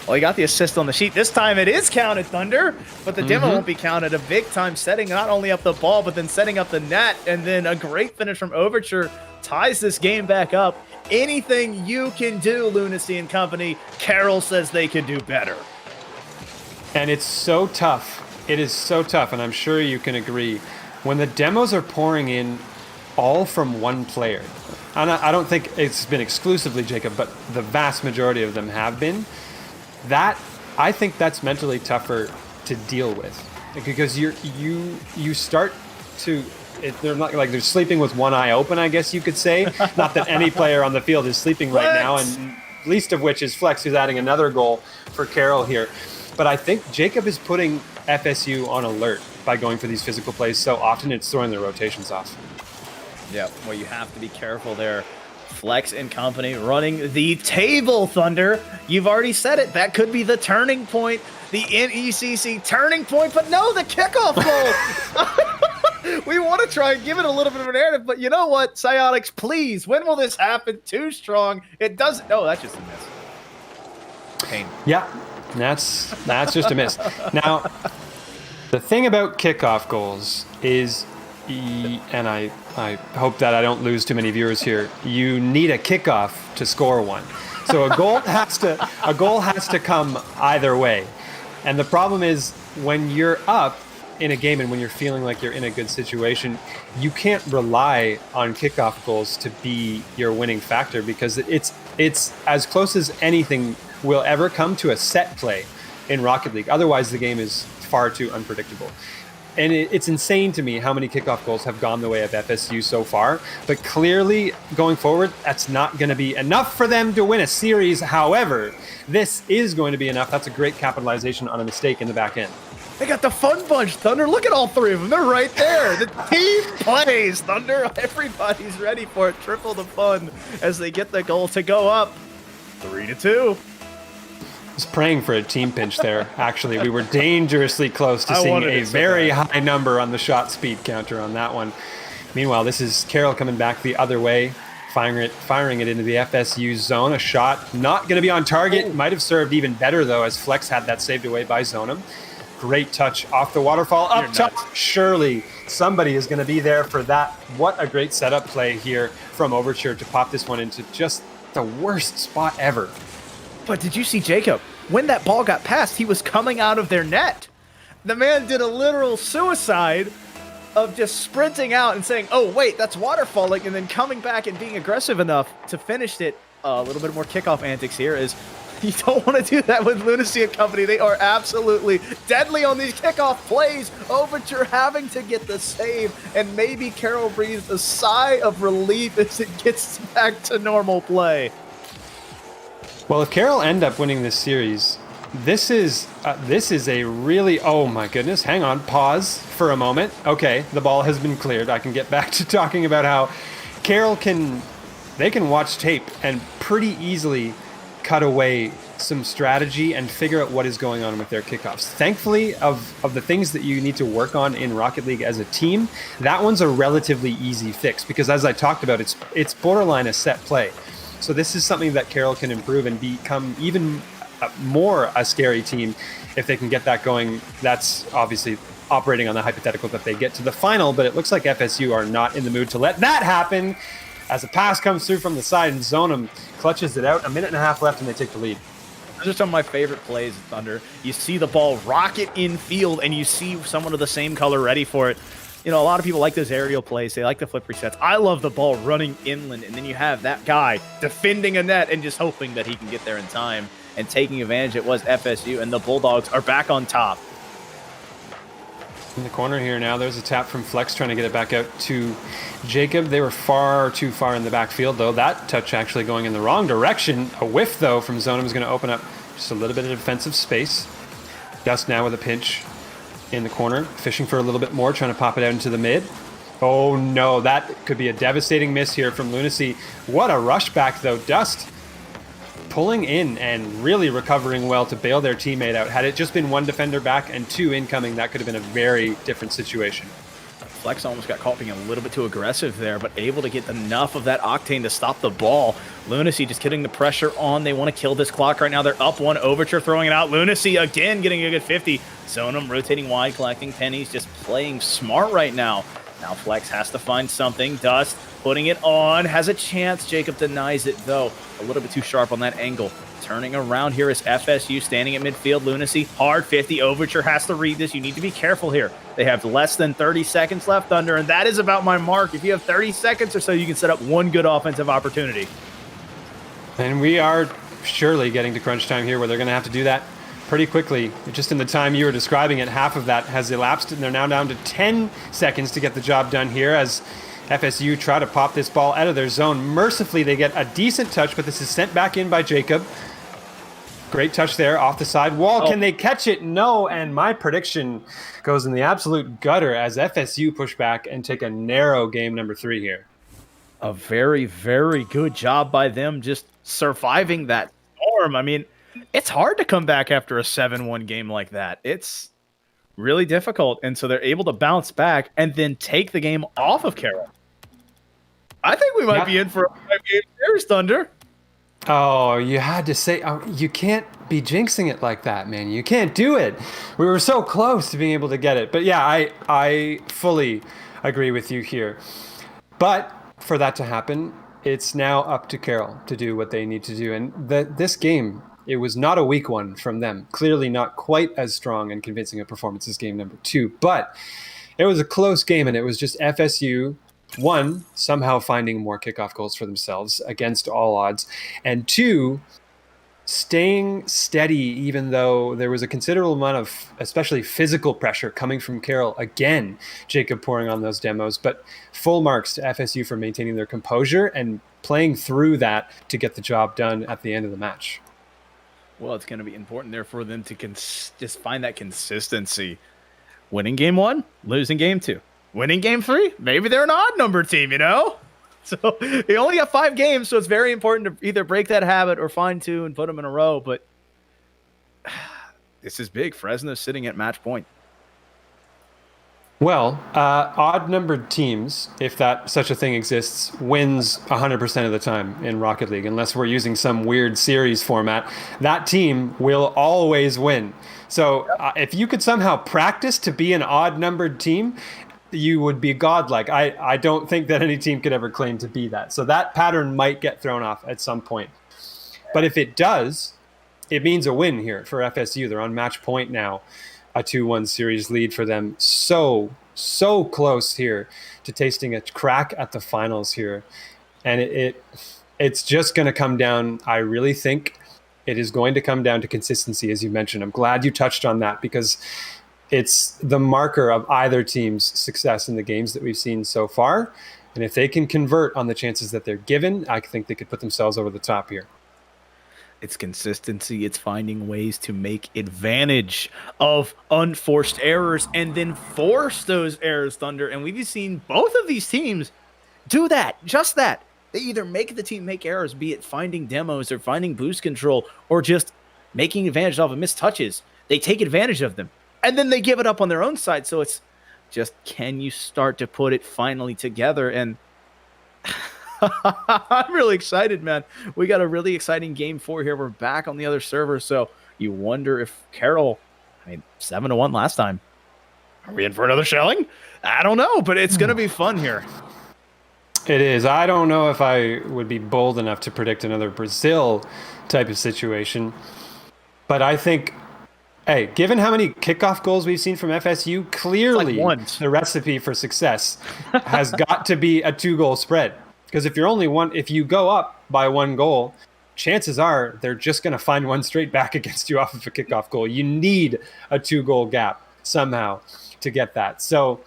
Well, he got the assist on the sheet. This time it is counted, Thunder, but the demo won't be counted. A big time setting not only up the ball, but then setting up the net, and then a great finish from Overture ties this game back up. Anything you can do, Lunacy and company, Carroll says they can do better. And it's so tough. It is so tough, and I'm sure you can agree, when the demos are pouring in all from one player. And I don't think it's been exclusively Jacob, but the vast majority of them have been. I think that's mentally tougher to deal with, because you start to. They're not like they're sleeping with one eye open, I guess you could say. Not that any player on the field is sleeping right now, and least of which is Flex, who's adding another goal for Carroll here. But I think Jacob is putting FSU on alert by going for these physical plays so often. It's throwing their rotations off. Yeah, well, you have to be careful there. Flex and company running the table, Thunder. You've already said it. That could be the turning point, the NECC turning point, but no, the kickoff goal. We want to try and give it a little bit of a narrative, but you know what, Psionics, please, when will this happen? Too strong. It doesn't. No, that's just a miss. Pain. Yeah, that's just a miss. Now, the thing about kickoff goals is, and I hope that I don't lose too many viewers here, you need a kickoff to score one. So a goal has to come either way. And the problem is, when you're up in a game and when you're feeling like you're in a good situation, you can't rely on kickoff goals to be your winning factor, because it's as close as anything will ever come to a set play in Rocket League. Otherwise, the game is far too unpredictable. And it's insane to me how many kickoff goals have gone the way of FSU so far. But clearly, going forward, that's not going to be enough for them to win a series. However, this is going to be enough. That's a great capitalization on a mistake in the back end. They got the fun bunch, Thunder. Look at all three of them. They're right there. The team plays, Thunder. Everybody's ready for it. Triple the fun as they get the goal to go up 3-2. I was praying for a team pinch there. Actually, we were dangerously close to seeing a very high number on the shot speed counter on that one. Meanwhile, this is Carroll coming back the other way, firing it into the FSU zone. A shot not going to be on target. Might have served even better, though, as Flex had that saved away by Zonum. Great touch off the waterfall. Up top, surely somebody is going to be there for that. What a great setup play here from Overture to pop this one into just the worst spot ever. But did you see Jacob? When that ball got passed, he was coming out of their net. The man did a literal suicide of just sprinting out and saying, oh, wait, that's waterfalling, and then coming back and being aggressive enough to finish it. A little bit more kickoff antics here is you don't want to do that with Lunacy and company. They are absolutely deadly on these kickoff plays. Overture having to get the save, and maybe Carroll breathes a sigh of relief as it gets back to normal play. Well, if Carroll end up winning this series, this is a really, oh my goodness, hang on, pause for a moment. Okay, the ball has been cleared. I can get back to talking about how Carroll can watch tape and pretty easily cut away some strategy and figure out what is going on with their kickoffs. Thankfully, of the things that you need to work on in Rocket League as a team, that one's a relatively easy fix because, as I talked about, it's borderline a set play. So this is something that Carroll can improve and become even more a scary team if they can get that going. That's obviously operating on the hypothetical that they get to the final, but it looks like FSU are not in the mood to let that happen. As a pass comes through from the side and Zonum clutches it out. A minute and a half left and they take the lead. Those are some of my favorite plays at Thunder. You see the ball rocket in field and you see someone of the same color ready for it. You know, a lot of people like those aerial plays. They like the flip resets. I love the ball running inland, and then you have that guy defending a net and just hoping that he can get there in time and taking advantage. It was FSU, and the Bulldogs are back on top. In the corner here now, there's a tap from Flex trying to get it back out to Jacob. They were far too far in the backfield, though. That touch actually going in the wrong direction. A whiff, though, from Zonum is going to open up just a little bit of defensive space. Dust now with a pinch in the corner, fishing for a little bit more, trying to pop it out into the mid. Oh, no, that could be a devastating miss here from Lunacy. What a rush back, though. Dust pulling in and really recovering well to bail their teammate out. Had it just been one defender back and two incoming, that could have been a very different situation. Flex almost got caught being a little bit too aggressive there, but able to get enough of that octane to stop the ball. Lunacy just getting the pressure on. They want to kill this clock right now. They're up one. Overture throwing it out. Lunacy again getting a good 50. Zonum rotating wide, collecting pennies, just playing smart right now. Now Flex has to find something. Dust putting it on, has a chance. Jacob denies it, though. A little bit too sharp on that angle. Turning around here is FSU standing at midfield. Lunacy, hard 50. Overture has to read this. You need to be careful here. They have less than 30 seconds left, Thunder, and that is about my mark. If you have 30 seconds or so, you can set up one good offensive opportunity. And we are surely getting to crunch time here where they're going to have to do that pretty quickly. Just in the time you were describing it, half of that has elapsed, and they're now down to 10 seconds to get the job done here as FSU try to pop this ball out of their zone. Mercifully, they get a decent touch, but this is sent back in by Jacob. Great touch there off the side wall. Can they catch it? No, and my prediction goes in the absolute gutter as FSU push back and take a narrow game number 3 here. A very, very good job by them just surviving that storm. I mean, it's hard to come back after a 7-1 game like that. It's really difficult, and so they're able to bounce back and then take the game off of Carroll. I think we might be in for a 5-game series, Thunder. Oh, you had to say, you can't be jinxing it like that, man. You can't do it. We were so close to being able to get it. But yeah, I fully agree with you here. But for that to happen, it's now up to Carroll to do what they need to do. And this game, it was not a weak one from them. Clearly not quite as strong and convincing a performance as game number 2. But it was a close game, and it was just FSU, one, somehow finding more kickoff goals for themselves against all odds, and two, staying steady even though there was a considerable amount of especially physical pressure coming from Carroll. Again, Jacob pouring on those demos, but full marks to FSU for maintaining their composure and playing through that to get the job done at the end of the match. Well, it's going to be important there for them to just find that consistency. Winning game 1, losing game 2. Winning game 3, maybe they're an odd number team, you know? So they only got 5 games, so it's very important to either break that habit or find 2 and put them in a row. But this is big. Fresno's sitting at match point. Well, odd-numbered teams, if that such a thing exists, wins 100% of the time in Rocket League, unless we're using some weird series format. That team will always win. So if you could somehow practice to be an odd-numbered team, you would be godlike. I don't think that any team could ever claim to be that. So that pattern might get thrown off at some point. But if it does, it means a win here for FSU. They're on match point now, a 2-1 series lead for them. So close here to tasting a crack at the finals here. And it's just going to come down, I really think it is going to come down to consistency, as you mentioned. I'm glad you touched on that because it's the marker of either team's success in the games that we've seen so far. And if they can convert on the chances that they're given, I think they could put themselves over the top here. It's consistency. It's finding ways to make advantage of unforced errors and then force those errors, Thunder. And we've seen both of these teams do that, just that. They either make the team make errors, be it finding demos or finding boost control or just making advantage of missed touches. They take advantage of them and then they give it up on their own side. So it's just, can you start to put it finally together? And I'm really excited, man. We got a really exciting game 4 here. We're back on the other server. So you wonder if Carroll, 7-1 last time. Are we in for another shelling? I don't know, but it's going to be fun here. It is. I don't know if I would be bold enough to predict another Brazil type of situation. But I think, hey, given how many kickoff goals we've seen from FSU, clearly the recipe for success has got to be a 2-goal spread. Because if you go up by 1 goal, chances are they're just going to find one straight back against you off of a kickoff goal. You need a 2-goal gap somehow to get that. So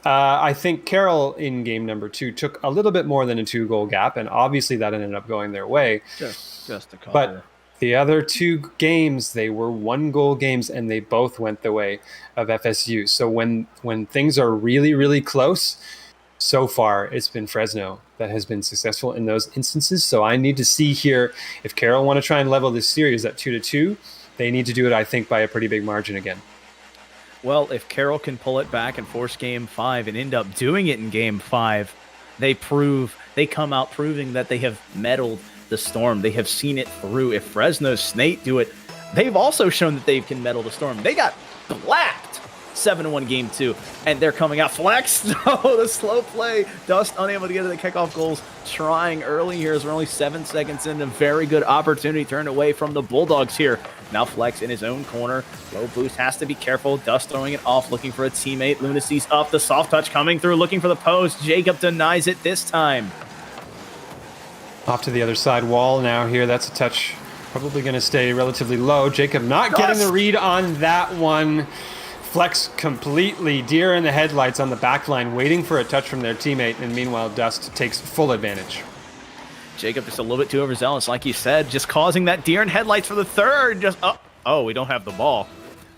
I think Carroll in game number 2 took a little bit more than a 2-goal gap, and obviously that ended up going their way. Just a couple. But the other 2 games, they were 1-goal games, and they both went the way of FSU. So when things are really, really close, so far it's been Fresno that has been successful in those instances. So I need to see here if Carroll want to try and level this series at 2-2, they need to do it, I think, by a pretty big margin again. Well, if Carroll can pull it back and force game 5 and end up doing it in game 5, they come out proving that they have meddled the Storm. They have seen it through. If Fresno's Snake do it, they've also shown that they can meddle the Storm. They got blacked 7-1 game 2, and they're coming out flex. No, the slow play. Dust unable to get to the kickoff goals. Trying early here as we're only 7 seconds in. A very good opportunity turned away from the Bulldogs here. Now Flex in his own corner. Low boost, has to be careful. Dust throwing it off, looking for a teammate. Lunacy's up. The soft touch coming through, looking for the post. Jacob denies it this time. Off to the other side wall now here. That's a touch probably going to stay relatively low. Jacob not getting the read on that one. Flex completely deer in the headlights on the back line, waiting for a touch from their teammate, and meanwhile Dust takes full advantage. Jacob just a little bit too overzealous, like you said, just causing that deer in headlights for the third. Just we don't have the ball.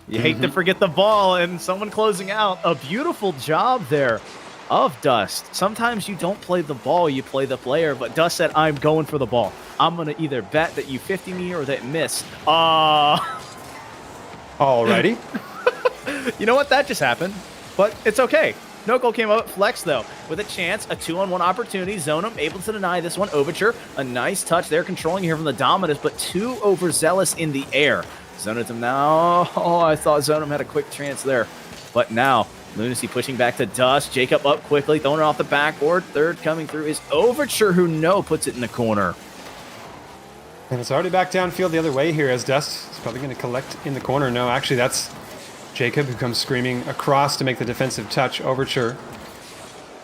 You hate to forget the ball, and someone closing out. A beautiful job there of Dust. Sometimes you don't play the ball, you play the player, but Dust said, I'm going for the ball. I'm going to either bet that you 50 me or that miss. Alrighty. You know what? That just happened, but it's okay. No goal came out. Flex, though, with a chance, a 2-on-1 opportunity. Zonum able to deny this one. Overture, a nice touch there, controlling here from the Dominus, but too overzealous in the air. Zonum now. I thought Zonum had a quick chance there, but now Lunacy pushing back to Dust. Jacob up quickly, throwing it off the backboard. Third coming through is Overture, who puts it in the corner. And it's already back downfield the other way here as Dust is probably going to collect in the corner. No, actually, that's Jacob who comes screaming across to make the defensive touch. Overture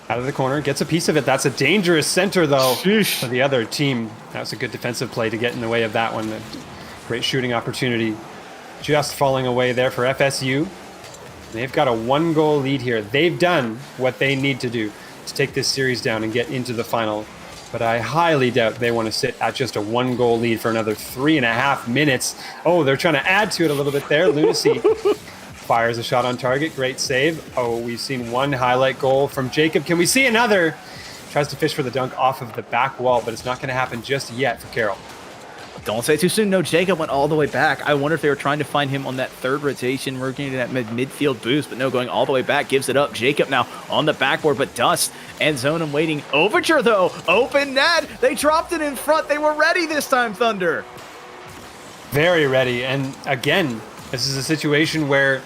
out of the corner, gets a piece of it. That's a dangerous center, though, for the other team. That was a good defensive play to get in the way of that one. A great shooting opportunity just falling away there for FSU. They've got a 1-goal lead here. They've done what they need to do to take this series down and get into the final. But I highly doubt they want to sit at just a 1-goal lead for another 3.5 minutes. Oh, they're trying to add to it a little bit there. Lunacy fires a shot on target. Great save. Oh, we've seen one highlight goal from Jacob. Can we see another? Tries to fish for the dunk off of the back wall, but it's not going to happen just yet for Carroll. Don't say it too soon. No, Jacob went all the way back. I wonder if they were trying to find him on that third rotation, working that midfield boost, but no, going all the way back, gives it up. Jacob now on the backboard, but Dust and Zonum waiting. Overture, though, open net. They dropped it in front. They were ready this time, Thunder. Very ready. And again, this is a situation where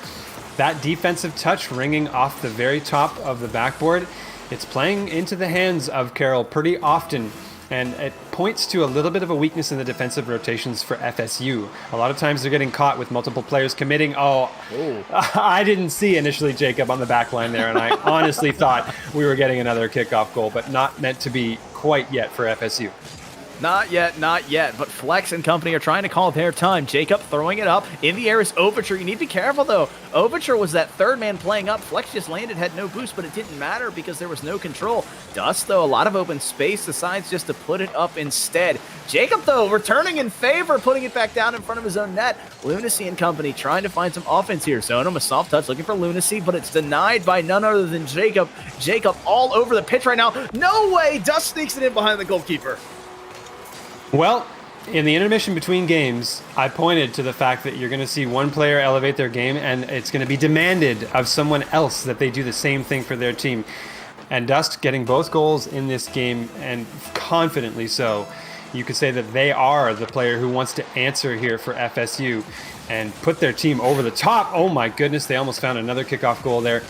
that defensive touch ringing off the very top of the backboard, it's playing into the hands of Carroll pretty often. And it points to a little bit of a weakness in the defensive rotations for FSU. A lot of times they're getting caught with multiple players committing. I didn't see initially Jacob on the back line there, and I honestly thought we were getting another kickoff goal, but not meant to be quite yet for FSU. Not yet, not yet. But Flex and company are trying to call their time. Jacob throwing it up. In the air is Overture. You need to be careful, though. Overture was that third man playing up. Flex just landed, had no boost, but it didn't matter because there was no control. Dust, though, a lot of open space, decides just to put it up instead. Jacob, though, returning in favor, putting it back down in front of his own net. Lunacy and company trying to find some offense here. Zonum, a soft touch, looking for Lunacy, but it's denied by none other than Jacob. Jacob all over the pitch right now. No way! Dust sneaks it in behind the goalkeeper. Well, in the intermission between games, I pointed to the fact that you're going to see one player elevate their game, and it's going to be demanded of someone else that they do the same thing for their team. And Dust getting both goals in this game, and confidently so. You could say that they are the player who wants to answer here for FSU and put their team over the top. Oh my goodness, they almost found another kickoff goal there.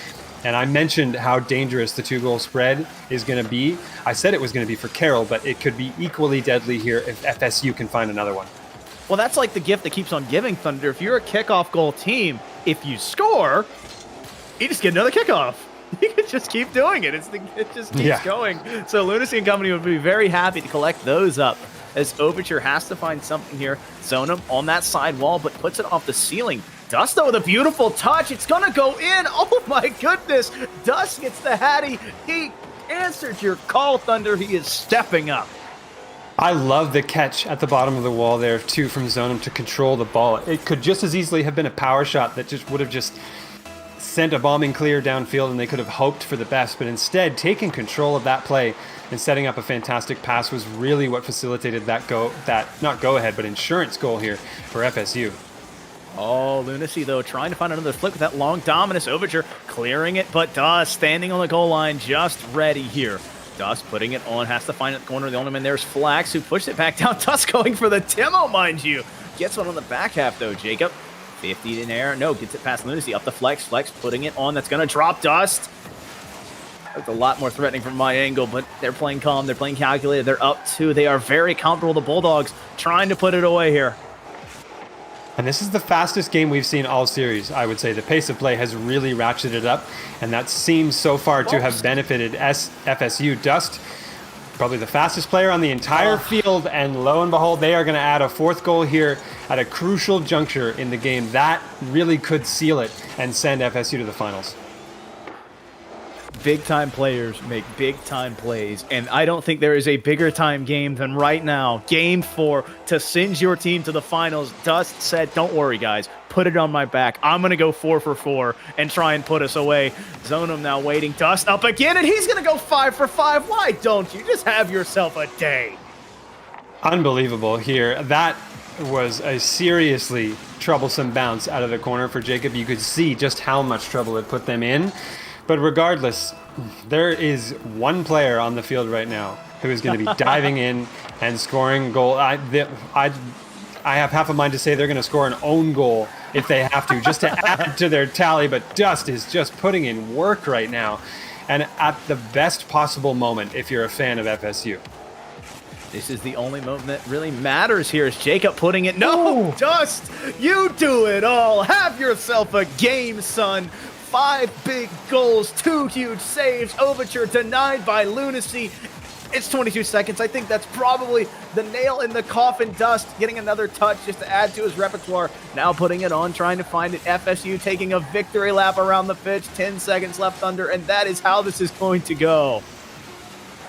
And I mentioned how dangerous the 2-goal spread is going to be. I said it was going to be for Carroll, but it could be equally deadly here if FSU can find another one. Well, that's like the gift that keeps on giving, Thunder. If you're a kickoff goal team, if you score, you just get another kickoff. You can just keep doing it. It just keeps going. So Lunacy and company would be very happy to collect those up, as Overture has to find something here. Zonum on that side wall, but puts it off the ceiling. Dust, though, with a beautiful touch. It's going to go in. Oh, my goodness. Dust gets the Hattie. He answered your call, Thunder. He is stepping up. I love the catch at the bottom of the wall there, too, from Zonum to control the ball. It could just as easily have been a power shot that just would have just sent a bombing clear downfield, and they could have hoped for the best. But instead, taking control of that play and setting up a fantastic pass was really what facilitated that not go-ahead, but insurance goal here for FSU. Oh, Lunacy, though, trying to find another flick with that long dominus. Overture clearing it, but Dust standing on the goal line, just ready here. Dust putting it on, has to find it in the corner. The only man there is Flax, who pushed it back down. Dust going for the Timo, mind you. Gets one on the back half, though, Jacob. 50 in air. No, gets it past Lunacy. Up the Flex. Flex putting it on. That's going to drop Dust. That's a lot more threatening from my angle, but they're playing calm. They're playing calculated. They're up 2. They are very comfortable. The Bulldogs trying to put it away here. And this is the fastest game we've seen all series, I would say. The pace of play has really ratcheted up, and that seems so far to have benefited FSU. Dust, probably the fastest player on the entire field, and lo and behold, they are going to add a 4th goal here at a crucial juncture in the game. That really could seal it and send FSU to the finals. Big-time players make big-time plays, and I don't think there is a bigger-time game than right now, Game 4, to send your team to the finals. Dust said, don't worry, guys. Put it on my back. I'm going to go 4 for 4 and try and put us away. Zonum now waiting. Dust up again, and he's going to go 5 for 5. Why don't you? Just have yourself a day. Unbelievable here. That was a seriously troublesome bounce out of the corner for Jacob. You could see just how much trouble it put them in. But regardless, there is one player on the field right now who is going to be diving in and scoring goal. I have half a mind to say they're going to score an own goal if they have to, just to add to their tally. But Dust is just putting in work right now, and at the best possible moment if you're a fan of FSU. This is the only moment that really matters here. Is Jacob putting it? No, Dust, you do it all. Have yourself a game, son. 5 big goals, 2 huge saves. Overture denied by Lunacy. It's 22 seconds. I think that's probably the nail in the coffin. Dust getting another touch just to add to his repertoire. Now putting it on, trying to find it. FSU taking a victory lap around the pitch. 10 seconds left under, and that is how this is going to go.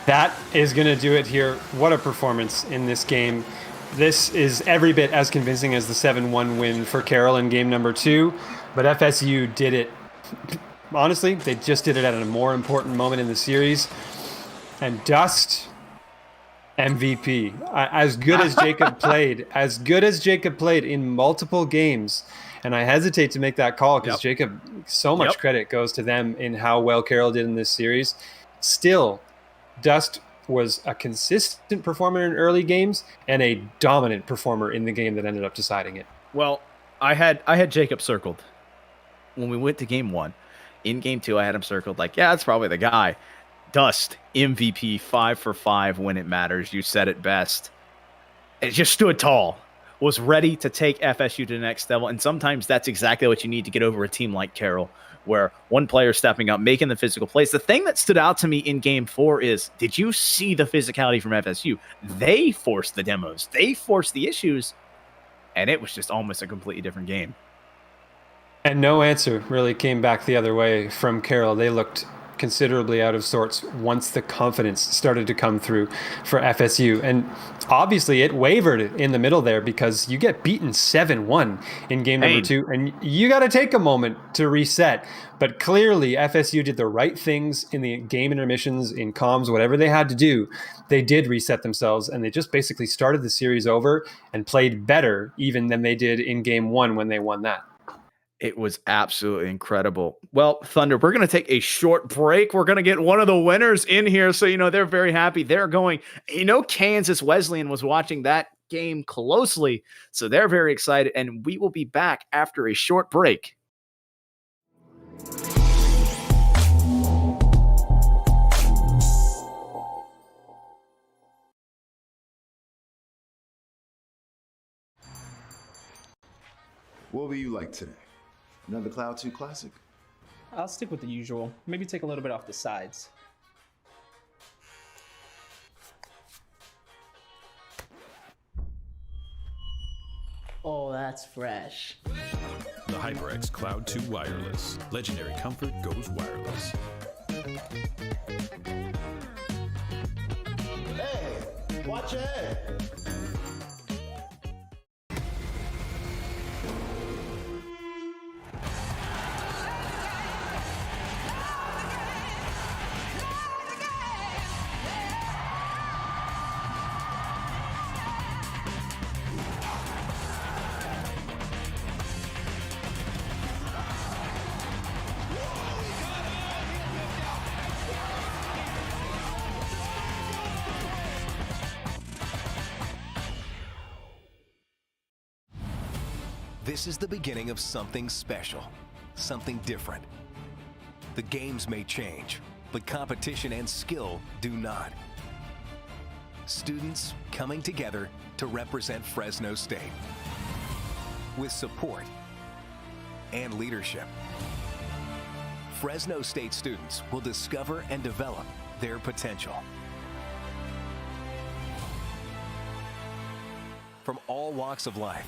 That is going to do it here. What a performance in this game. This is every bit as convincing as the 7-1 win for Carroll in game number 2, but FSU did it. Honestly, they just did it at a more important moment in the series. And Dust, MVP. As good as Jacob played, as good as Jacob played in multiple games, and I hesitate to make that call because Yep. Jacob, so much Yep. credit goes to them in how well Carroll did in this series. Still, Dust was a consistent performer in early games and a dominant performer in the game that ended up deciding it. Well, I had Jacob circled when we went to game 1. In game 2, I had him circled like, yeah, that's probably the guy. Dust, MVP, 5 for 5 when it matters. You said it best. It just stood tall, was ready to take FSU to the next level. And sometimes that's exactly what you need to get over a team like Carroll, where one player stepping up, making the physical plays. The thing that stood out to me in game 4 is, did you see the physicality from FSU? They forced the demos. They forced the issues, and it was just almost a completely different game. And no answer really came back the other way from Carroll. They looked considerably out of sorts once the confidence started to come through for FSU. And obviously it wavered in the middle there because you get beaten 7-1 in game number 2, and you got to take a moment to reset. But clearly FSU did the right things in the game intermissions, in comms, whatever they had to do. They did reset themselves, and they just basically started the series over and played better even than they did in game 1 when they won that. It was absolutely incredible. Well, Thunder, we're going to take a short break. We're going to get one of the winners in here. So, they're very happy. They're going, Kansas Wesleyan was watching that game closely. So they're very excited. And we will be back after a short break. What will you like today? Another Cloud 2 Classic? I'll stick with the usual. Maybe take a little bit off the sides. Oh, that's fresh. The HyperX Cloud 2 Wireless. Legendary comfort goes wireless. Hey, watch your head. This is the beginning of something special, something different. The games may change, but competition and skill do not. Students coming together to represent Fresno State with support and leadership. Fresno State students will discover and develop their potential. From all walks of life,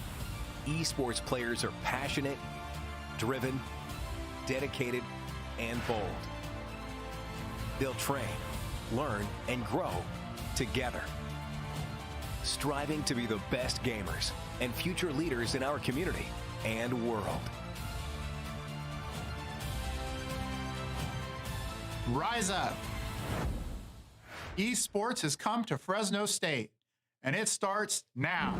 esports players are passionate, driven, dedicated, and bold. They'll train, learn, and grow together, striving to be the best gamers and future leaders in our community and world. Rise up. Esports has come to Fresno State, and it starts now.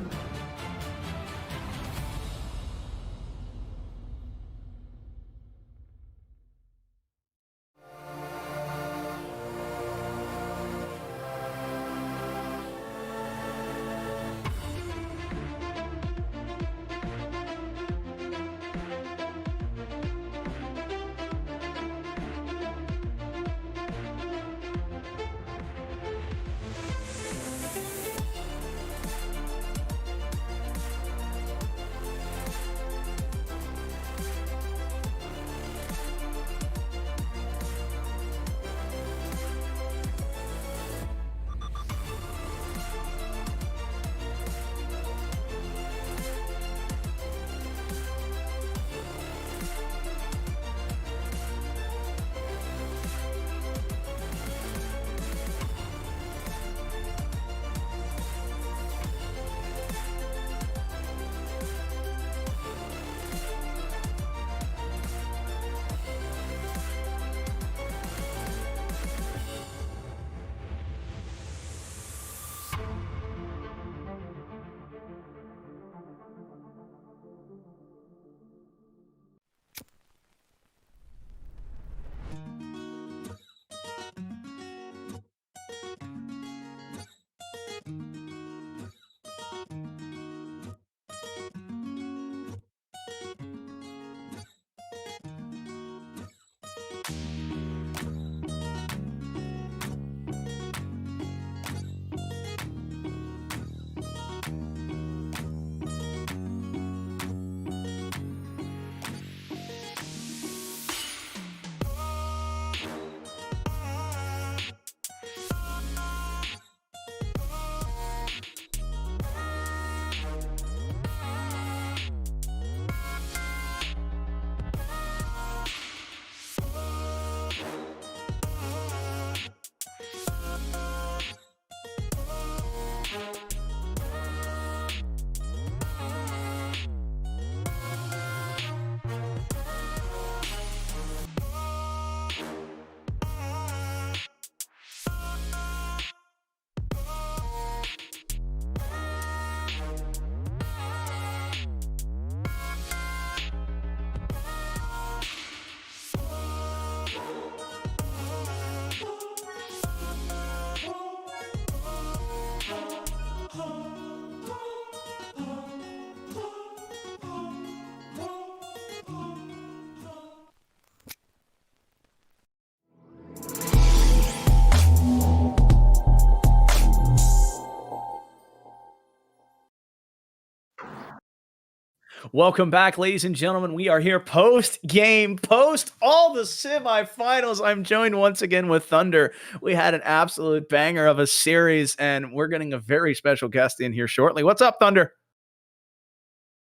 Welcome back, ladies and gentlemen. We are here post-game, post all the semifinals. I'm joined once again with Thunder. We had an absolute banger of a series, and we're getting a very special guest in here shortly. What's up, Thunder?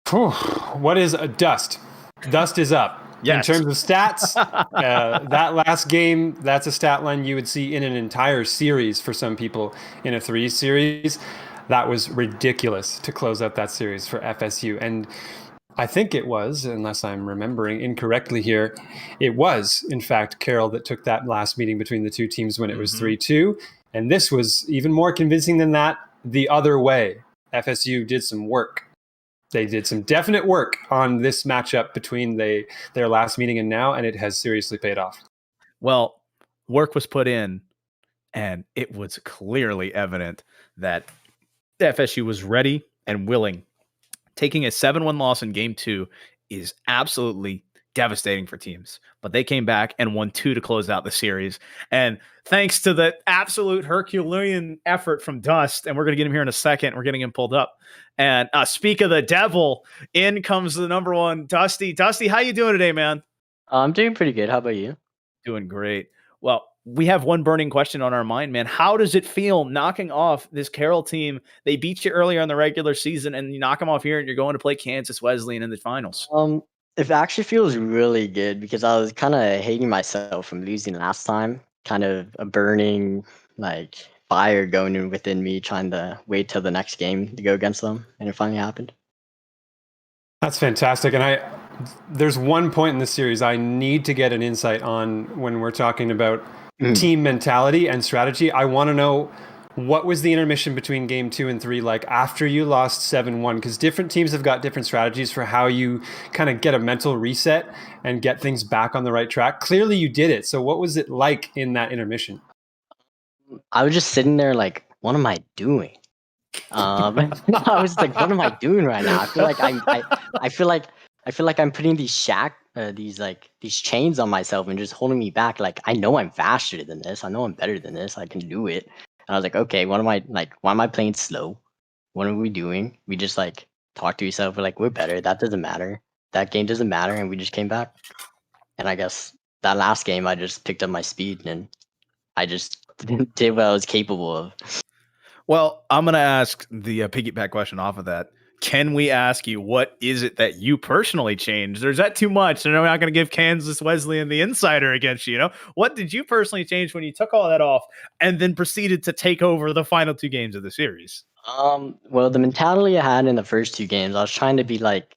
Whew. What is a dust? Dust is up. Yes. In terms of stats, that last game, that's a stat line you would see in an entire series for some people in a 3 series. That was ridiculous to close out that series for FSU. And I think it was, unless I'm remembering incorrectly here, it was, in fact, Carroll that took that last meeting between the two teams when it was 3-2. And this was even more convincing than that, the other way. FSU did some work. They did some definite work on this matchup between their last meeting and now, and it has seriously paid off. Well, work was put in, and it was clearly evident that FSU was ready and willing. Taking a 7-1 loss in game 2 is absolutely devastating for teams, but they came back and won 2 to close out the series. And thanks to the absolute Herculean effort from Dust, and we're going to get him here in a second. We're getting him pulled up. And speak of the devil, in comes the number one, Dusty. Dusty, how you doing today, man? I'm doing pretty good. How about you? Doing great. Well, we have one burning question on our mind, man. How does it feel knocking off this Carroll team? They beat you earlier in the regular season, and you knock them off here, and you're going to play Kansas Wesleyan in the finals. It actually feels really good because I was kind of hating myself from losing last time. Kind of a burning fire going in within me, trying to wait till the next game to go against them, and it finally happened. That's fantastic. And there's one point in the series I need to get an insight on when we're talking about team mentality and strategy. I want to know, what was the intermission between game 2 and 3 like after you lost 7-1? Because different teams have got different strategies for how you kind of get a mental reset and get things back on the right track. Clearly you did it. So what was it like in that intermission? I was just sitting there like, what am I doing? I was like, what am I doing right now? I feel like I feel like I'm putting these these chains on myself and just holding me back. Like, I know I'm faster than this. I know I'm better than this. I can do it. And I was like, okay, why am I playing slow? What are we doing? We just talk to each other. We're like, we're better. That doesn't matter. That game doesn't matter. And we just came back. And I guess that last game, I just picked up my speed and I just did what I was capable of. Well, I'm going to ask the piggyback question off of that. Can we ask you, what is it that you personally changed? Or is that too much? And we're not going to give Kansas Wesleyan the insider against you, What did you personally change when you took all that off and then proceeded to take over the final 2 games of the series? Well, the mentality I had in the first 2 games, I was trying to be like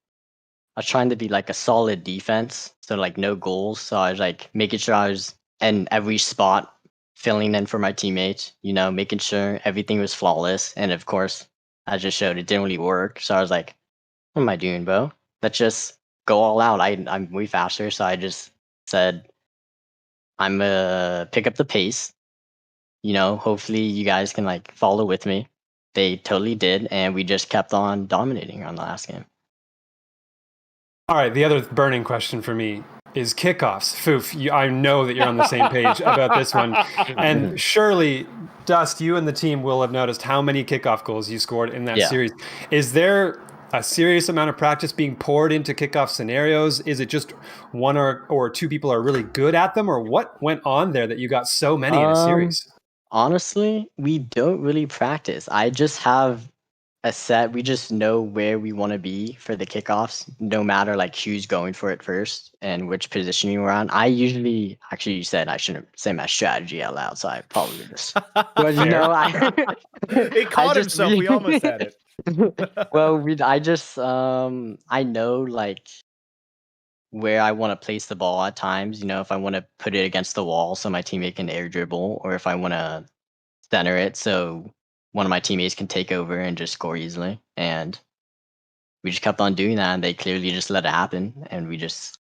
a solid defense. So no goals. So I was making sure I was in every spot, filling in for my teammates, making sure everything was flawless. And of course, I just showed it didn't really work. So I was like, what am I doing, bro? Let's just go all out. I'm way faster. So I just said, I'm gonna pick up the pace. Hopefully you guys can follow with me. They totally did. And we just kept on dominating on the last game. All right, the other burning question for me is kickoffs. Foof, I know that you're on the same page about this one. And surely, Dust, you and the team will have noticed how many kickoff goals you scored in that series. Is there a serious amount of practice being poured into kickoff scenarios? Is it just one or 2 people are really good at them? Or what went on there that you got so many in a series? Honestly, we don't really practice. I just have a set. We just know where we want to be for the kickoffs, no matter who's going for it first and which position you were on. I usually, actually, you said I shouldn't say my strategy out loud, so I probably just. But It caught himself. We almost had it. Well, I know where I want to place the ball at times. If I want to put it against the wall so my teammate can air dribble, or if I want to center it so one of my teammates can take over and just score easily. And we just kept on doing that, and they clearly just let it happen. And we just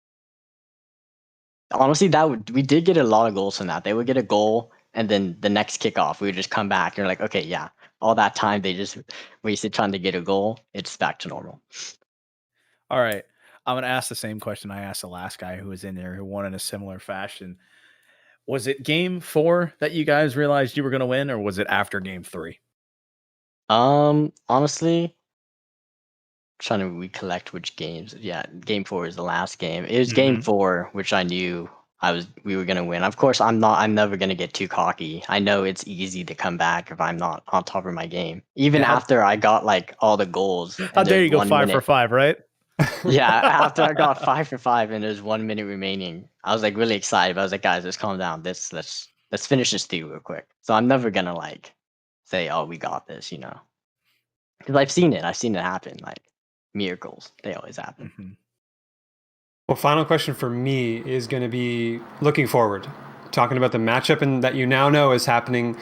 honestly we did get a lot of goals from that. They would get a goal, and then the next kickoff we would just come back. And we're like, okay, yeah, all that time they just wasted trying to get a goal. It's back to normal. All right. I'm going to ask the same question I asked the last guy who was in there, who won in a similar fashion. Was it game 4 that you guys realized you were going to win, or was it after game 3? Honestly, trying to recollect which games. Yeah, game 4 is the last game. It was game 4, which I knew we were gonna win. Of course, I'm never gonna get too cocky. I know it's easy to come back if I'm not on top of my game. Even after I got like all the goals. How dare you go 5 for 5, right? Yeah, after I got 5 for 5 and there's 1 minute remaining, I was like really excited. But I was like, guys, let's calm down. Let's finish this through real quick. So I'm never gonna like say, oh, we got this, you know. Because I've seen it happen. Like miracles, they always happen. Well, final question for me is going to be looking forward, talking about the matchup and that you now know is happening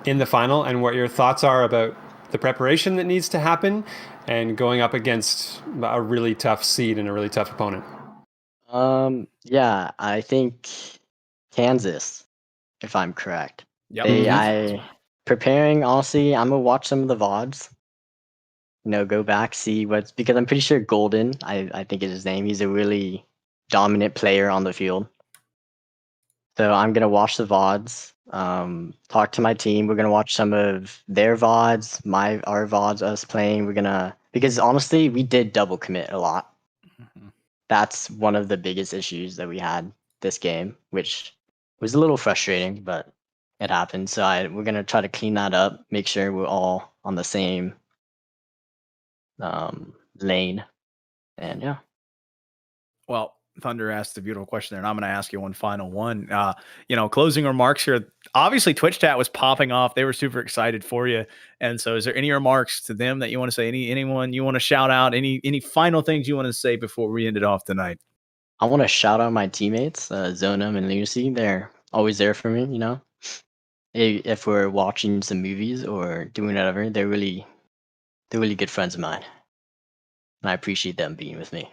in the final, and what your thoughts are about the preparation that needs to happen and going up against a really tough seed and a really tough opponent. Yeah, I think Kansas, if I'm correct. Yep. Preparing, honestly, I'm gonna watch some of the VODs. You know, go back, see because I'm pretty sure Golden, I think is his name. He's a really dominant player on the field. So I'm gonna watch the VODs, talk to my team. We're gonna watch some of their VODs, our VODs, us playing. Because honestly, we did double commit a lot. That's one of the biggest issues that we had this game, which was a little frustrating, but it happened. So we're gonna try to clean that up, make sure we're all on the same lane, and yeah. Well, Thunder asked a beautiful question there, and I'm going to ask you one final one. Closing remarks here. Obviously, Twitch chat was popping off. They were super excited for you. And so is there any remarks to them that you want to say? Anyone you want to shout out? Any final things you want to say before we end it off tonight? I want to shout out my teammates, Zonum and Lucy. They're always there for me, you know. If we're watching some movies or doing whatever, they're really good friends of mine. And I appreciate them being with me.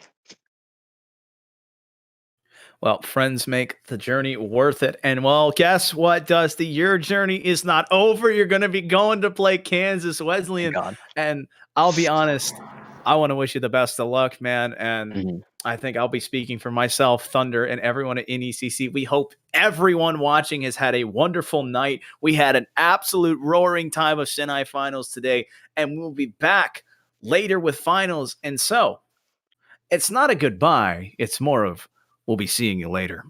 Well, friends make the journey worth it. And well, guess what, Dusty? Your journey is not over. You're going to be going to play Kansas Wesleyan. And I'll be honest, I want to wish you the best of luck, man. And I think I'll be speaking for myself, Thunder, and everyone at NECC. We hope everyone watching has had a wonderful night. We had an absolute roaring time of semifinals today, and we'll be back later with finals. And so it's not a goodbye. It's more of, we'll be seeing you later.